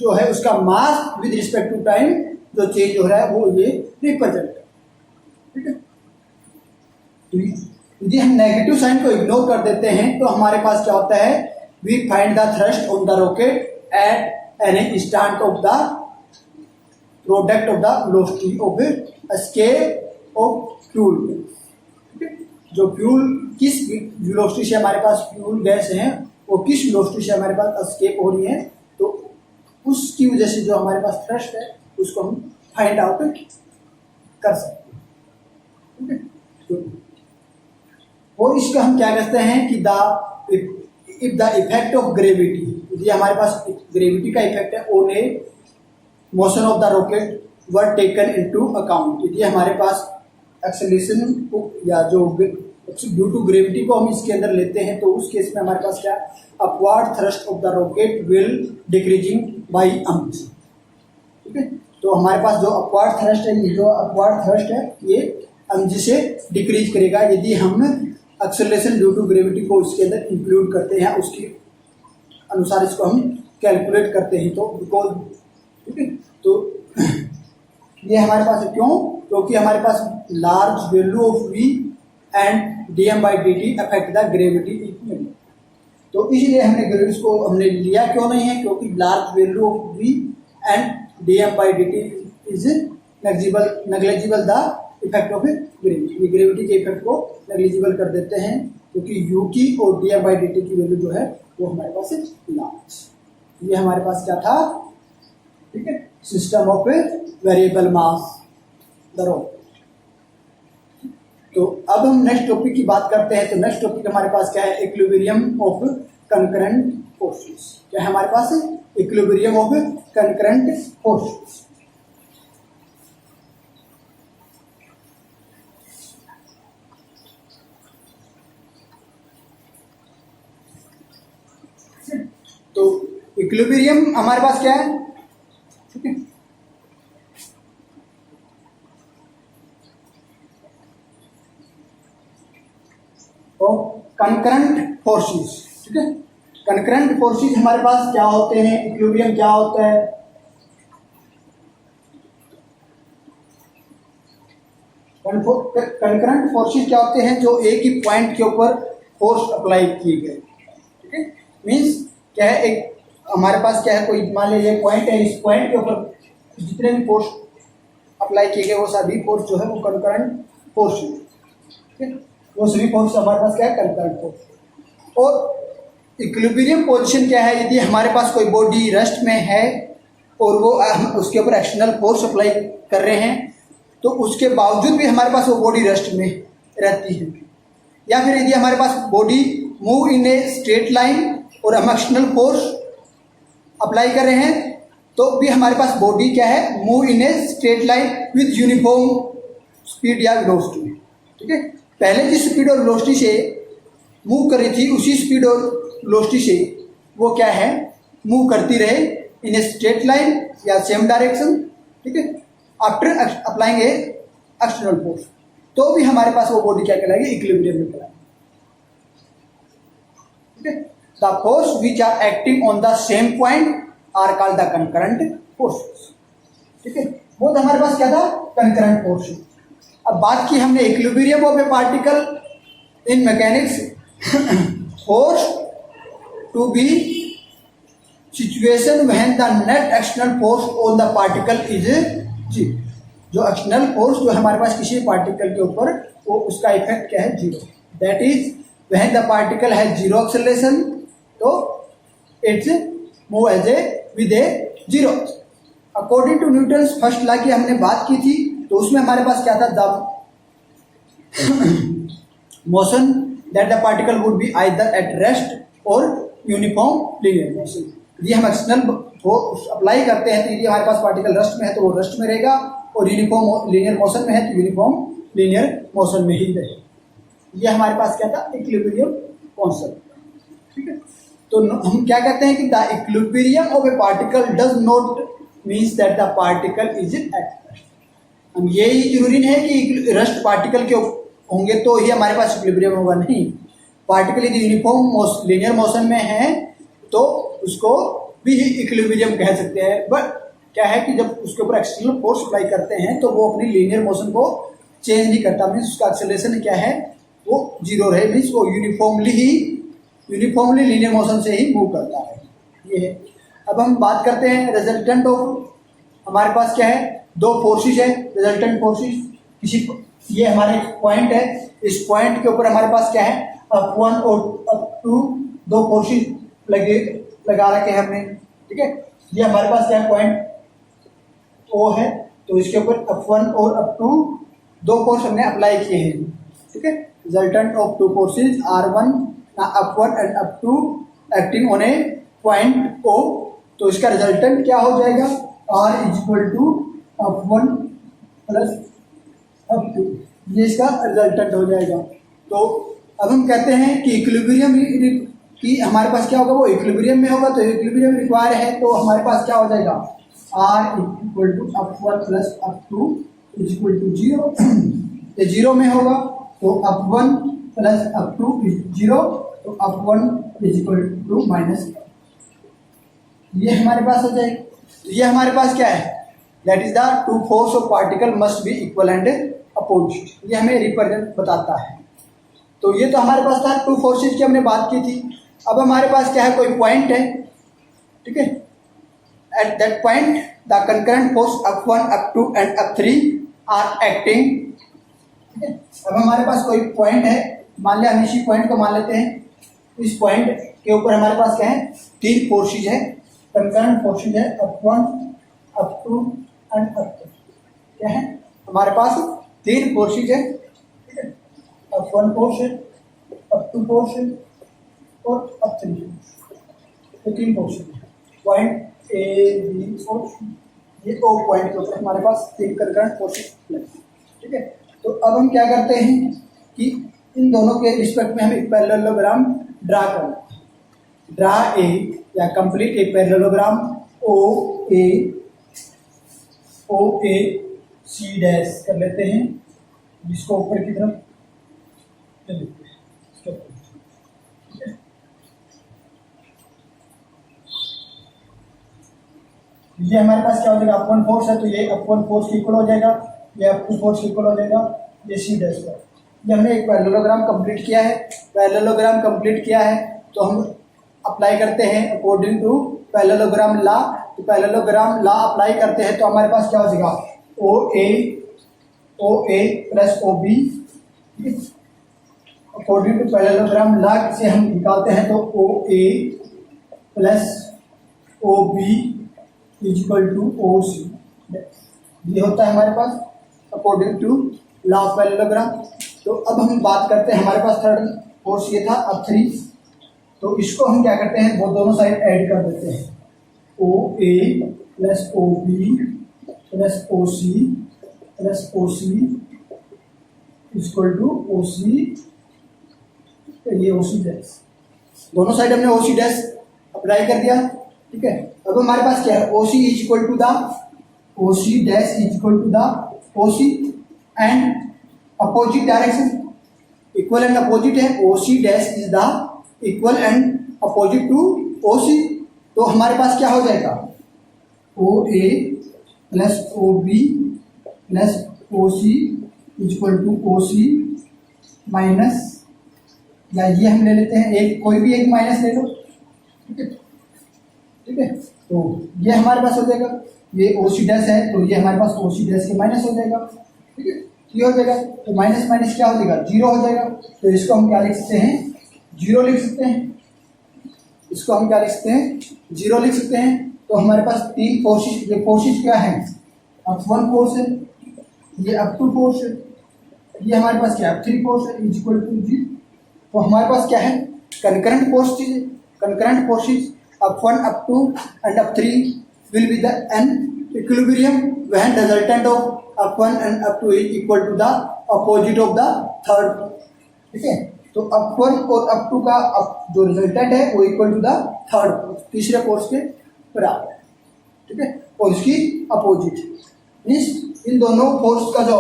जो है उसका mass with respect to time जो चेंज हो रहा है वो ये रिप्रेजेंट है. ठीक है, तो यदि हम नेगेटिव साइन को इग्नोर कर देते हैं तो हमारे पास क्या होता है, we find the thrust on the rocket at any instant of the product of the velocity of escape of fuel. जो फ्यूल किस वेलोसिटी से हमारे पास फ्यूल गैस है वो किस वेलोसिटी से हमारे पास एस्केप हो रही है, तो उसकी वजह से जो हमारे पास थ्रस्ट है उसको हम फाइंड आउट कर सकते हैं, ठीक है। और इसका हम क्या कहते हैं कि if the effect of gravity, यदि हमारे पास ग्रेविटी का इफेक्ट है on A motion of the rocket were taken into account, यदि हमारे पास एक्सेलरेशन को या जो ड्यू टू ग्रेविटी को हम इसके अंदर लेते हैं तो उस केस में हमारे पास क्या, upward thrust of the rocket will decreasing by ums, ठीक है। तो हमारे पास जो अपवर्ड थ्रस्ट है, ये जो अपवर्ड थ्रस्ट है ये अम्स से डिक्रीज करेगा यदि हम एक्सेलरेशन ड्यू टू ग्रेविटी को इसके अंदर इंक्लूड करते हैं, उसके अनुसार इसको हम कैलकुलेट करते हैं। तो बिकॉज, ठीक है, तो ये हमारे पास है, क्यों, क्योंकि हमारे पास large value of v and dm by dt affect the gravity equally, तो इसलिए हमने इसको हमने लिया क्यों नहीं है, क्योंकि large value of v and dm by dt is negligible the effect of gravity, ये ग्रेविटी के इफेक्ट को नेग्लिजिबल कर देते हैं क्योंकि u की और dm by dt की वैल्यू जो है वो हमारे पास है लार्ज। ये हमारे पास क्या था, ठीक है, system of variable mass the rocket. तो अब हम नेक्स्ट टॉपिक की बात करते हैं। तो नेक्स्ट टॉपिक हमारे पास क्या है, इक्विलिब्रियम ऑफ कंकरेंट फोर्सेस। क्या है हमारे पास, इक्विलिब्रियम ऑफ कंकरेंट फोर्सेस। तो इक्विलिब्रियम हमारे पास क्या है, ठीक है, कंकरेंट फोर्सेस, ठीक है। कंकरेंट फोर्सेस हमारे पास क्या होते हैं, इक्विलिब्रियम क्या होता है, कंकरेंट फोर्सेस क्या होते हैं, जो एक ही पॉइंट के ऊपर फोर्स अप्लाई किए गए, ठीक है। मींस क्या है, एक हमारे पास क्या है, कोई मान लीजिए पॉइंट है, इस पॉइंट के ऊपर जितने भी फोर्स अप्लाई किए गए वो सभी फोर्स जो है वो कंकरेंट फोर्स है, ठीक है। वो सभी फोर्स हमारे पास क्या है, कंकरेंट फोर्स। और इक्विलिब्रियम पोजीशन क्या है, यदि हमारे पास कोई बॉडी रेस्ट में है और वो उसके ऊपर एक्सटर्नल फोर्स अप्लाई कर रहे हैं तो उसके बावजूद भी हमारे पास वो बॉडी रेस्ट में रहती है, या फिर यदि हमारे पास body move in a straight line और हम एक्सटर्नल फोर्स अप्लाई कर रहे हैं तो भी हमारे पास बॉडी क्या है, move in a straight line with uniform speed या वेलोसिटी, ठीक है। पहले जिस स्पीड और वेलोसिटी से मूव कर रही थी उसी स्पीड और वेलोसिटी से वो क्या है, मूव करती रहे इन ए स्ट्रेट लाइन या सेम डायरेक्शन, ठीक है, आफ्टर अप्लाइंग ए एक्सटर्नल फोर्स, तो भी हमारे पास वो बॉडी क्या कहलाएगी, इक्विलिब्रियम में कहलाएगी, ठीक है। The force which are acting on the same point are called the concurrent forces, ठीक है। वो तो हमारे पास क्या था, कंकरेंट फोर्स। अब बात की हमने equilibrium of a particle in mechanics, force to be situation when the net external force on the particle is zero. जो एक्सटर्नल फोर्स जो हमारे पास किसी पार्टिकल के ऊपर वो उसका इफेक्ट क्या है, zero. That is when the particle has zero acceleration तो it's move as a with a zero. According to Newton's first law की हमने बात की थी तो उसमें हमारे पास क्या था, the motion that the particle would be either at rest और यूनिफॉर्म लीनियर मोशन। ये हम एक्सटर्नल फोर्स अप्लाई करते हैं तो यदि हमारे पास पार्टिकल रेस्ट में है तो वो रेस्ट में रहेगा और यूनिफॉर्म लीनियर मोशन में है तो यूनिफॉर्म लीनियर मोशन में ही रहेगा। ये हमारे पास क्या था, इक्विलिब्रियम कॉन्सेप्ट, ठीक है। तो हम क्या कहते हैं कि the equilibrium of a particle does not means that the particle is at rest. हम यही जरूरी नहीं है कि रेस्ट पार्टिकल के होंगे तो ही हमारे पास इक्विलिब्रियम होगा, नहीं। पार्टिकल यदि यूनिफॉर्म लीनियर मोशन में है तो उसको भी इक्विलिब्रियम कह सकते हैं। बट क्या है कि जब उसके ऊपर एक्सटर्नल फोर्स अप्लाई करते हैं तो वो अपनी लीनियर मोशन को चेंज नहीं करता, मीन्स उसका एक्सेलरेशन क्या है वो जीरो रहे, मीन्स वो यूनिफॉर्मली लीनियर मोशन से ही मूव करता है। ये है। अब हम बात करते हैं रिजल्टेंट ऑफ, हमारे पास क्या है, दो फोर्सेस है रिजल्टेंट फोर्सेस। किसी ये हमारे पॉइंट है, इस पॉइंट के ऊपर हमारे पास क्या है, अप वन और अप टू दो फोर्सेस लगा रखे हैं हमने, ठीक है। ये हमारे पास क्या है, पॉइंट ओ है, तो इसके ऊपर F1 और F2 दो फोर्स हमने अप्लाई किए हैं, ठीक है। Resultant of two forces R1 F1 and F2 acting on a point O, तो इसका रिजल्टेंट क्या हो जाएगा, R is equal to F1 plus F2, ये इसका रिजल्टेंट हो जाएगा। तो अब हम कहते हैं कि इक्विलिब्रियम कि हमारे पास क्या होगा, वो इक्विलिब्रियम में होगा, तो इक्विलिब्रियम रिक्वायर है, तो हमारे पास क्या हो जाएगा, R equal to F1 plus F2 is equal to 0, ये 0 में होगा, तो F1 प्लस F2 इज 0, तो F1 is equal to minus, ये हमारे पास हो जाएगा। तो ये हमारे पास क्या है, that is the two force of particle must be equal and opposite, ये हमें रिप्रेजेंट बताता है। तो ये तो हमारे पास था टू फोर्सेज की हमने बात की थी। अब हमारे पास क्या है, कोई पॉइंट है, ठीक है, at that point the concurrent force F1 F2 and F3 are acting, ठीक है। अब हमारे पास कोई पॉइंट है, मान लिया, हम इसी पॉइंट को मान लेते हैं, इस पॉइंट के ऊपर हमारे पास क्या है, तीन फोर्सेज है, कंकरेंट फोर्सेज है F1 F2 एंड F3, क्या है हमारे पास तीन फोर्सेज है, ठीक है, F1 फोर्स है, F2 फोर्स है और F3 फोर्स, ये तीन फोर्स है, पॉइंट ए बी फोर्स, ये ओ पॉइंट के ऊपर हमारे पास तीन कंकरेंट फोर्सेज, ठीक है। तो अब हम क्या करते हैं कि इन दोनों के रिस्पेक्ट में हम एक पैरेललोग्राम ड्रा करें, ड्रा ए या complete a parallelogram O A C dash कर लेते हैं, जिसको ऊपर की तरफ ले लेते हैं, इसके ऊपर, ठीक है। ये हमारे पास क्या हो जाएगा, F1 फोर्स है, तो ये F1 फोर्स के इक्वल हो जाएगा, ये F2 फोर्स के इक्वल हो जाएगा, ये सी डैश पर। ये हमने एक पैरेललोग्राम कंप्लीट किया है, पैरेललोग्राम कंप्लीट किया है तो हम अप्लाई करते हैं अकॉर्डिंग टू पैरेललोग्राम लॉ। तो पैरेललोग्राम लॉ अप्लाई करते हैं तो हमारे पास क्या हो जाएगा, O A plus O B, according to parallelogram law से हम निकालते हैं, तो O A plus O B is equal to O C, ये होता है हमारे पास according to law of parallelogram. तो अब हम बात करते हैं, हमारे पास थर्ड फोर्स ये था F3, तो इसको हम क्या करते हैं, वो दोनों साइड ऐड कर देते हैं, O A plus O B plus O C plus O C equal to O C, ये ओ सी डैश, दोनों साइड हमने ओ सी डैश अप्लाई कर दिया, ठीक है। अब हमारे पास क्या है, O C is equal to the O C dash is equal to the O C and opposite direction, equal and opposite है, O C dash is the equal and opposite to O C, तो हमारे पास क्या हो जाएगा, O A plus O B plus O C equal to O C minus, या ये हम ले लेते हैं एक, कोई भी एक माइनस ले लो, ठीक है, ठीक है। तो ये हमारे पास हो जाएगा, ये ओ सी डैश है, तो ये हमारे पास ओ सी डैश के माइनस हो जाएगा, ठीक है, ये हो जाएगा, तो माइनस माइनस क्या हो जाएगा, जीरो हो जाएगा, तो इसको हम क्या लिख सकते हैं, जीरो लिख सकते हैं, इसको हम क्या लिख सकते हैं, जीरो लिख सकते हैं। तो हमारे पास तीन फोर्सेस, ये फोर्सेस क्या है, F1 फोर्स है, ये F2 फोर्स है, ये हमारे पास क्या F3 फोर्स है इक्वल टू जी। तो हमारे पास क्या है, concurrent forces, concurrent forces F1 F2 and F3 will be the n equilibrium when resultant of F1 and F2 is equal to the opposite of the third, ठीक है। तो F1 और F2 का जो रिजल्टेंट है वो इक्वल टू द थर्ड, तीसरे force के बराबर है, ठीक है, और इसकी अपोजिट, मीन्स इन दोनों फोर्स का जो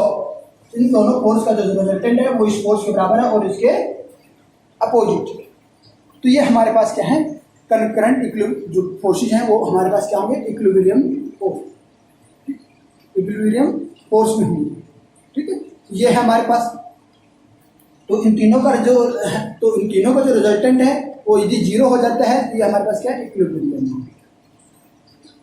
रिजल्टेंट है वो इस फोर्स के बराबर है और इसके अपोजिट। तो ये हमारे पास क्या है, कंकरेंट जो फोर्सेज हैं वो हमारे पास क्या होंगे, इक्विलिब्रियम फोर्स में होंगे, ठीक है। ये है हमारे पास, तो इन तीनों का जो रिजल्टेंट है वो यदि जीरो हो जाता है तो ये हमारे पास क्या है, इक्विलिब्रियम है,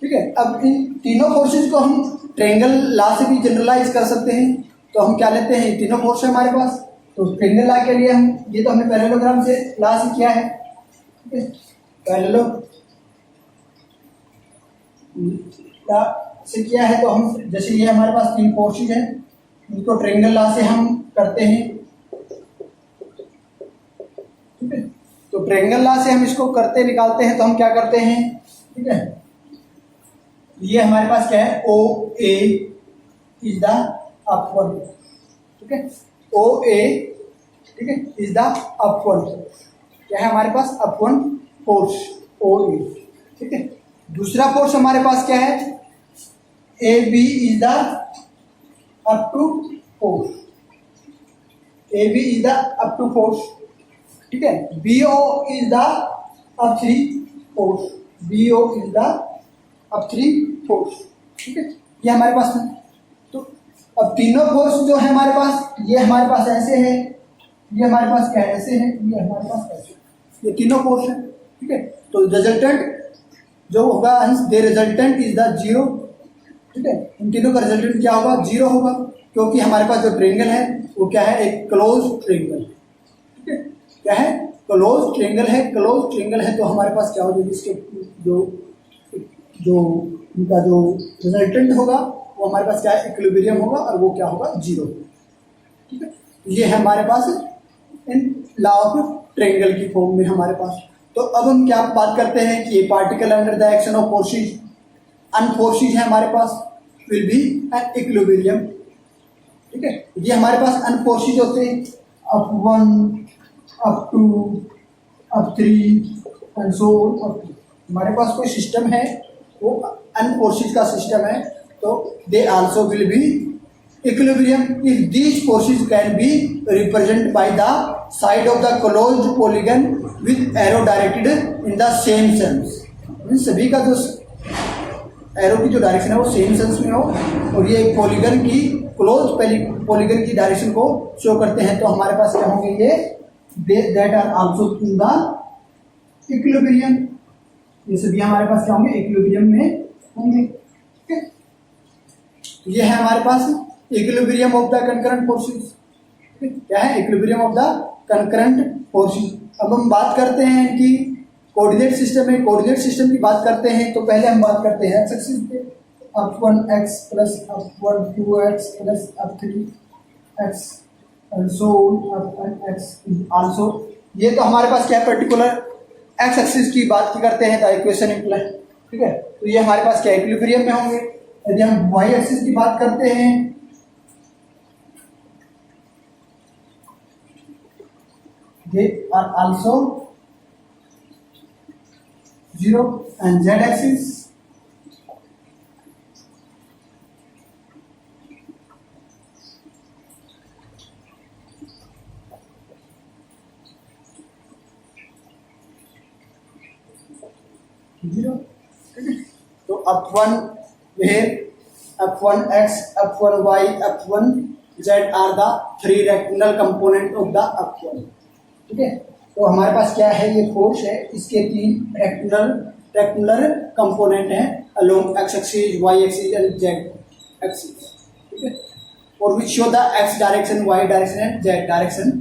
ठीक है। अब इन तीनों फोर्सेज को हम ट्रायंगल लॉ से भी जनरलाइज कर सकते हैं, तो हम क्या लेते हैं, तीनों फोर्स है हमारे पास, तो ट्रायंगल लॉ के लिए हम, ये तो हमने पैरेललोग्राम से लॉ से किया है, ठीक है, से किया है। तो हम जैसे ये हमारे पास 3 फोर्सेज हैं, इनको ट्रायंगल लॉ से हम करते हैं, ठीक है। तो ट्रायंगल लॉ से हम इसको करते निकालते हैं। तो हम क्या करते हैं, ठीक है, ये हमारे पास क्या है, ओ ए इज द अपवर्ड, ठीक है, ओ ए, ठीक है, इज द अपवर्ड, क्या है हमारे पास, अपवर्ड फोर्स ओ ए, ठीक है। दूसरा फोर्स हमारे पास क्या है, A B is the up two force, A B is the up two force, ठीक है। B O is the up three force, B O is the up three force, ठीक है, ये हमारे पास है। तो अब तीनों फोर्स जो है हमारे पास, ये हमारे पास ऐसे है, ये हमारे पास क्या है, ऐसे है, ये हमारे पास ऐसे, ये तीनों फोर्स है, ठीक है। तो रिजल्टेंट जो होगा, दे रिजल्टेंट इज द जीरो, ठीक है, इन तीनों का रिजल्टेंट क्या होगा, जीरो होगा, क्योंकि हमारे पास जो ट्रायंगल है वो क्या है, एक क्लोज ट्रायंगल, ठीक है, क्या है, क्लोज ट्रायंगल है, क्लोज ट्रायंगल है। तो हमारे पास क्या होगा, इसके जो इनका जो रिजल्टेंट होगा वो हमारे पास क्या है, इक्विलिब्रियम होगा, और वो क्या होगा, जीरो, ठीक है। ये है हमारे पास इन लॉ ऑफ ट्रायंगल की फॉर्म में हमारे पास। तो अब हम क्या बात करते हैं कि ये particle under the action of forces, n forces है हमारे पास, विल बी एन इक्विलिब्रियम, ठीक है। ये हमारे पास अनफोर्सेज होते हैं, up 1 up 2 up 3 and so up 3। हमारे पास कोई सिस्टम है वो अनफोर्सेज का सिस्टम है, तो they also will be equilibrium if these forces can be represent by the side of the closed polygon with arrow directed in the same sense. सभी का जो एरो की जो डायरेक्शन है वो सेम सेंस में हो, और ये एक पॉलीगन की क्लोज पॉलीगन की डायरेक्शन को शो करते हैं। तो हमारे पास क्या होंगे, ये that are also in the equilibrium, ये सभी हमारे पास क्या होंगे, इक्विलिब्रियम में होंगे, ठीक है। ये है हमारे पास equilibrium of the concurrent forces, क्या है, equilibrium of the concurrent forces. अब हम बात करते हैं कि कोऑर्डिनेट सिस्टम है, कोऑर्डिनेट सिस्टम की बात करते हैं। तो पहले हम बात करते हैं एक्स एक्सिस पे, up 1x plus up 1 2x plus up 3x and so up x also. ये तो हमारे पास क्या है, पर्टिकुलर एक्स एक्सिस की बात करते हैं, तो इक्वेशन इम्प्लाई, ठीक है। तो ये हमारे पास क्या, इक्विलिब्रियम में होंगे। यदि हम वाई एक्सिस की बात करते हैं, they are also 0, and z axis zero, ठीक है। तो up 1 where up 1x up 1y up 1z are the 3 rectangular component of the up 1, ठीक है। तो हमारे पास क्या है, ये फोर्स है, इसके 3 रेक्टेंगुलर कंपोनेंट हैं along X axis, Y axis and Z axis, ठीक है, और which show the X direction, Y direction and Z direction.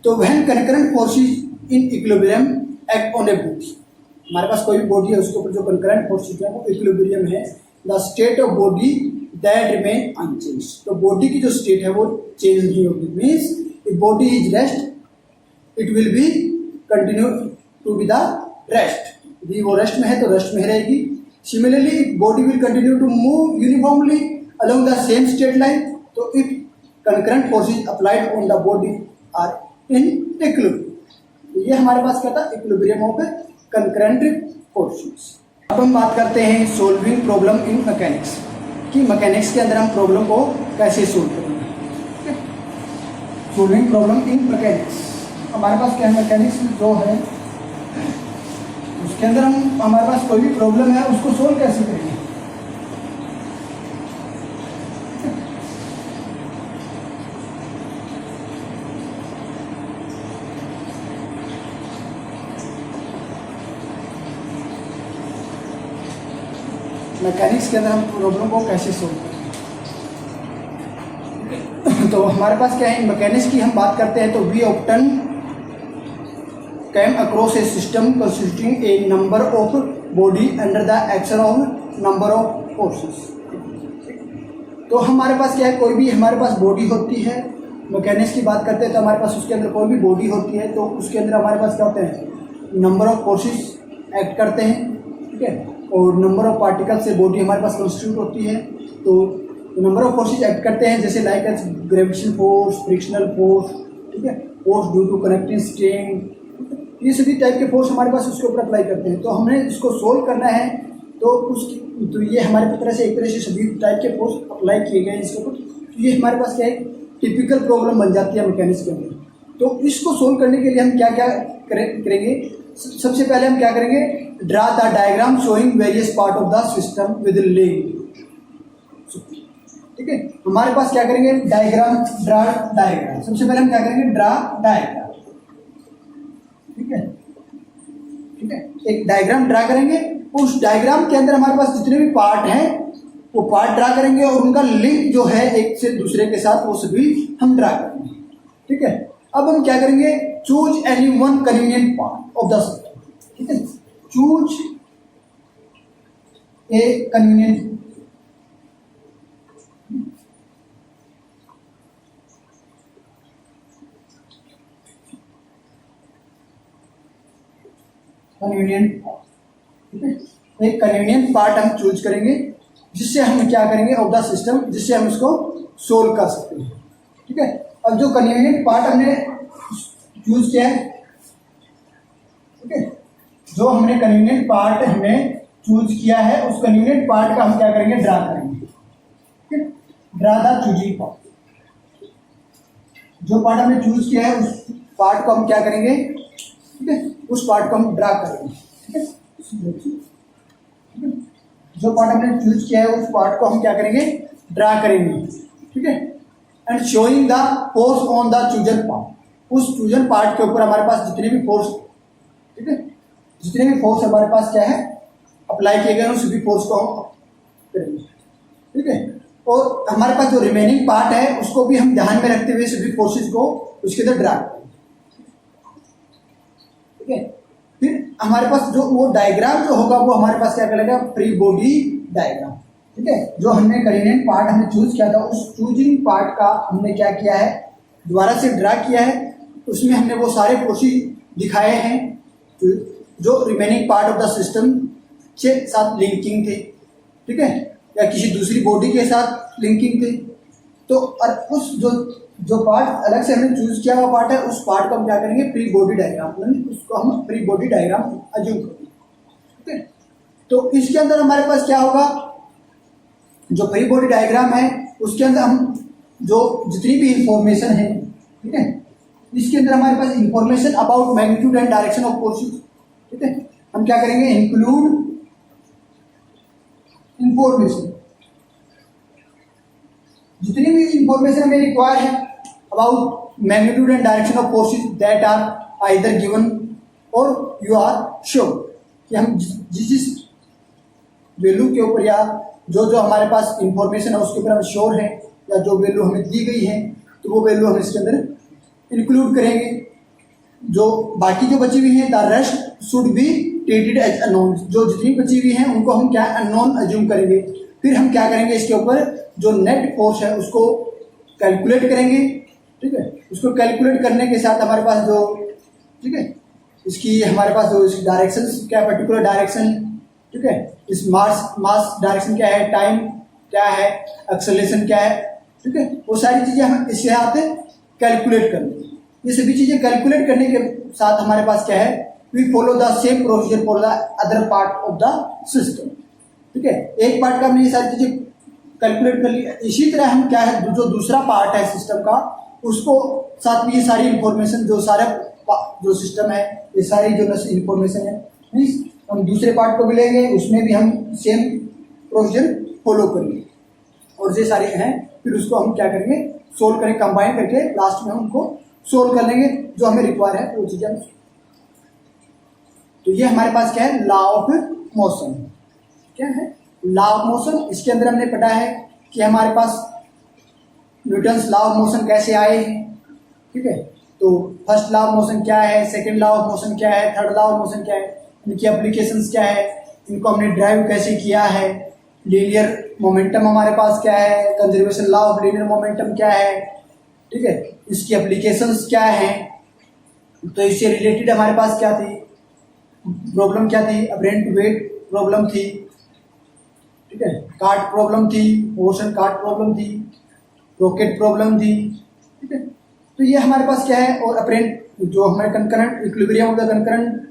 तो when concurrent forces in equilibrium act on a body, हमारे पास कोई भी बॉडी है उसके ऊपर जो कंकरेंट फोर्सेस है वो इक्विलिब्रियम है, the state of body that remain unchanged. तो बॉडी की जो स्टेट है वो चेंज नहीं होगी, means if body is rest it will be continue to be the rest, यदि वो रेस्ट में है तो रेस्ट में रहेगी। Similarly body will continue to move uniformly along the same straight line, तो if concurrent forces applied on the body are in equilibrium, तो ये हमारे पास क्या था, इक्विलिब्रियम ऑफ concurrent forces। अब हम बात करते हैं सोल्विंग प्रॉब्लम इन मैकेनिक्स, कि मैकेनिक्स के अंदर हम प्रॉब्लम को कैसे सोल्व करेंगे। सोल्विंग प्रॉब्लम इन मैकेनिक्स, हमारे पास क्या है, मैकेनिक्स जो है उसके अंदर हमारे पास कोई भी प्रॉब्लम है उसको सोल्व कैसे करेंगे। मैकेनिक्स के अंदर हम प्रॉब्लम को कैसे सोल्व करेंगे। तो हमारे पास क्या है, मैकेनिक्स की हम बात करते हैं तो we often came across a system consisting a number of body under the action of number of forces. तो हमारे पास क्या है, कोई भी हमारे पास बॉडी होती है, मैकेनिक्स की बात करते हैं तो हमारे पास उसके अंदर कोई भी बॉडी होती है तो उसके अंदर हमारे पास क्या होते हैं, नंबर ऑफ फोर्सेस एक्ट करते हैं, ठीक है, और नंबर ऑफ पार्टिकल से बॉडी हमारे पास कंस्टिट्यूट होती है। तो नंबर ऑफ फोर्सेस एक्ट करते हैं जैसे like gravitation force, frictional force, ठीक है, force due to connecting string, ये सभी टाइप के फोर्स हमारे पास उसके ऊपर अप्लाई करते हैं। तो हमने इसको सोल्व करना है तो उसकी तो ये हमारे तरह से एक तरह से सभी टाइप के फोर्स अप्लाई किए गए हैं इसके ऊपर। तो ये हमारे पास क्या है, टिपिकल प्रॉब्लम बन जाती है मैकेनिक्स के अंदर। तो इसको सोल्व करने के लिए हम क्या क्या करेंगे, सबसे पहले हम क्या करेंगे, draw the diagram showing various part of the system with link. ठीक है, हमारे पास क्या करेंगे, डायग्राम, ड्रा डायग्राम। सबसे पहले हम क्या करेंगे, ड्रा डायग्राम। ठीक है, ठीक है, एक डायग्राम ड्रा करेंगे। उस डायग्राम के अंदर हमारे पास जितने भी पार्ट हैं वो पार्ट ड्रा करेंगे और उनका लिंक जो है एक से दूसरे के साथ वो सभी हम ड्रा करेंगे। ठीक है, अब हम क्या करेंगे, choose any one convenient part of the system. ठीक है, choose a convenient convenient part. ठीक है, एक कन्वीनियंट पार्ट हम चूज करेंगे जिससे हम क्या करेंगे ऑफ द सिस्टम, जिससे हम इसको सोल्व कर सकते हैं। ठीक है, अब जो कन्वीनियंट पार्ट हमने चूज किया है, ठीक है, जो हमने कन्वीनियंट पार्ट हमने चूज किया है उस कन्वीनियंट पार्ट का हम क्या करेंगे, ड्रा करेंगे। ठीक है, ड्रा द चूजिंग पार्ट। जो पार्ट हमने चूज किया है उस पार्ट को हम क्या करेंगे, ठीक है, उस पार्ट को हम ड्रा करेंगे। ठीक है, जो पार्ट हमने चूज किया है उस पार्ट को हम क्या करेंगे, ड्रा करेंगे। ठीक है, and showing the force on the chosen part. उस चूजन पार्ट के ऊपर हमारे पास जितने भी फोर्स, ठीक है, जितने भी फोर्स हमारे पास क्या है अप्लाई किए गए उन सभी फोर्स को हम करेंगे। ठीक है, और हमारे पास जो रिमेनिंग पार्ट है उसको भी हम ध्यान में रखते हुए सभी फोर्सेस को उसके अंदर ड्रा करेंगे। ठीक है, फिर हमारे पास जो वो डायग्राम जो होगा वो हमारे पास क्या करेगा, फ्री बॉडी डायग्राम। ठीक है, जो हमने कन्वीनियंट पार्ट हमने चूज किया था उस चूजिंग पार्ट का हमने क्या किया है, दोबारा से ड्रा किया है। उसमें हमने वो सारे फोर्सेस दिखाए हैं जो remaining part of the system के साथ लिंकिंग थे। ठीक है, या किसी दूसरी बॉडी के साथ लिंकिंग थे। तो और उस जो पार्ट अलग से हमने चूज किया हुआ पार्ट है उस पार्ट को हम क्या करेंगे, प्री बॉडी डायग्राम, उसको हम प्री बॉडी डायग्राम अज्यूम करेंगे। ठीक है, तो इसके अंदर हमारे पास क्या होगा, जो प्री बॉडी डायग्राम है उसके अंदर हम जो जितनी भी इंफॉर्मेशन है, ठीक है, इसके अंदर हमारे पास information about magnitude and direction of forces. ठीक है, हम क्या करेंगे, इंक्लूड इंफॉर्मेशन, जितनी भी इंफॉर्मेशन हमें रिक्वायर है about magnitude and direction of forces that are either given और यू आर श्योर, कि हम जिस वैल्यू के ऊपर या जो हमारे पास इंफॉर्मेशन है उसके ऊपर हम श्योर है या जो वैल्यू हमें दी गई है तो वो वैल्यू हम इसके अंदर इंक्लूड करेंगे। जो बाकी जो बची हुई है the rest should be treated as unknown, जो जितनी बची हुई हैं उनको हम क्या अननोन अज्यूम करेंगे। फिर हम क्या करेंगे, इसके ऊपर जो नेट फोर्स है उसको कैलकुलेट करेंगे। ठीक है, उसको कैलकुलेट करने के साथ हमारे पास जो, ठीक है, इसकी हमारे पास जो इसकी डायरेक्शन क्या है, पर्टिकुलर डायरेक्शन, ठीक है, इस मास डायरेक्शन क्या है, टाइम क्या है, एक्सेलरेशन क्या है, ठीक है, वो सारी चीजें हम इसके साथ कैलकुलेट करेंगे। ये सभी चीजें कैलकुलेट करने के साथ हमारे पास क्या है, we follow the same procedure for the other part of the system. ठीक है, एक पार्ट का हमने ये सारी चीजें कैलकुलेट कर लिया, इसी तरह हम क्या है जो दूसरा पार्ट है सिस्टम का उसको साथ में ये सारी इंफॉर्मेशन जो सारा जो सिस्टम है ये सारी जो इंफॉर्मेशन है मीन्स हम दूसरे पार्ट को भी लेंगे उसमें भी हम सेम प्रोसीजर फॉलो करेंगे और ये सारे हैं। फिर उसको हम क्या करेंगे, सोल्व करेंगे, कंबाइन करके लास्ट में हम उनको सोल्व कर लेंगे जो हमें रिक्वायर है वो चीजें। तो ये हमारे पास क्या है, लॉ ऑफ मोशन। क्या है लॉ ऑफ मोशन, इसके अंदर हमने पढ़ा है कि हमारे पास न्यूटन्स लॉ ऑफ मोशन कैसे आए हैं। ठीक है, तो फर्स्ट लॉ ऑफ मोशन क्या है, सेकंड लॉ ऑफ मोशन क्या है, थर्ड लॉ ऑफ मोशन क्या है, इनकी एप्लीकेशंस क्या है, इनको हमने ड्राइव कैसे किया है, लीनियर मोमेंटम हमारे पास क्या है, conservation law of linear momentum क्या है, ठीक है, इसकी एप्लीकेशंस क्या है। तो इससे रिलेटेड हमारे पास क्या थी, प्रॉब्लम क्या थी, अपरेंट वेट प्रॉब्लम थी, ठीक है, कार्ट प्रॉब्लम थी, ओशन कार्ट प्रॉब्लम थी, रॉकेट प्रॉब्लम थी, ठीक है। तो ये हमारे पास क्या है, और अपरेंट जो हमारे concurrent equilibrium of the concurrent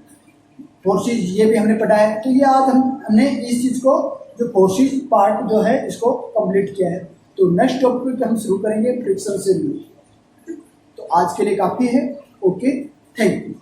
forces, ये भी हमने पढ़ा है। तो ये आज हमने इस चीज को जो फोर्सेज पार्ट जो है इसको कंप्लीट किया है। तो नेक्स्ट टॉपिक हम शुरू करेंगे फ्रिक्शन से रिलेटेड। तो आज के लिए काफी है। Okay, thank you.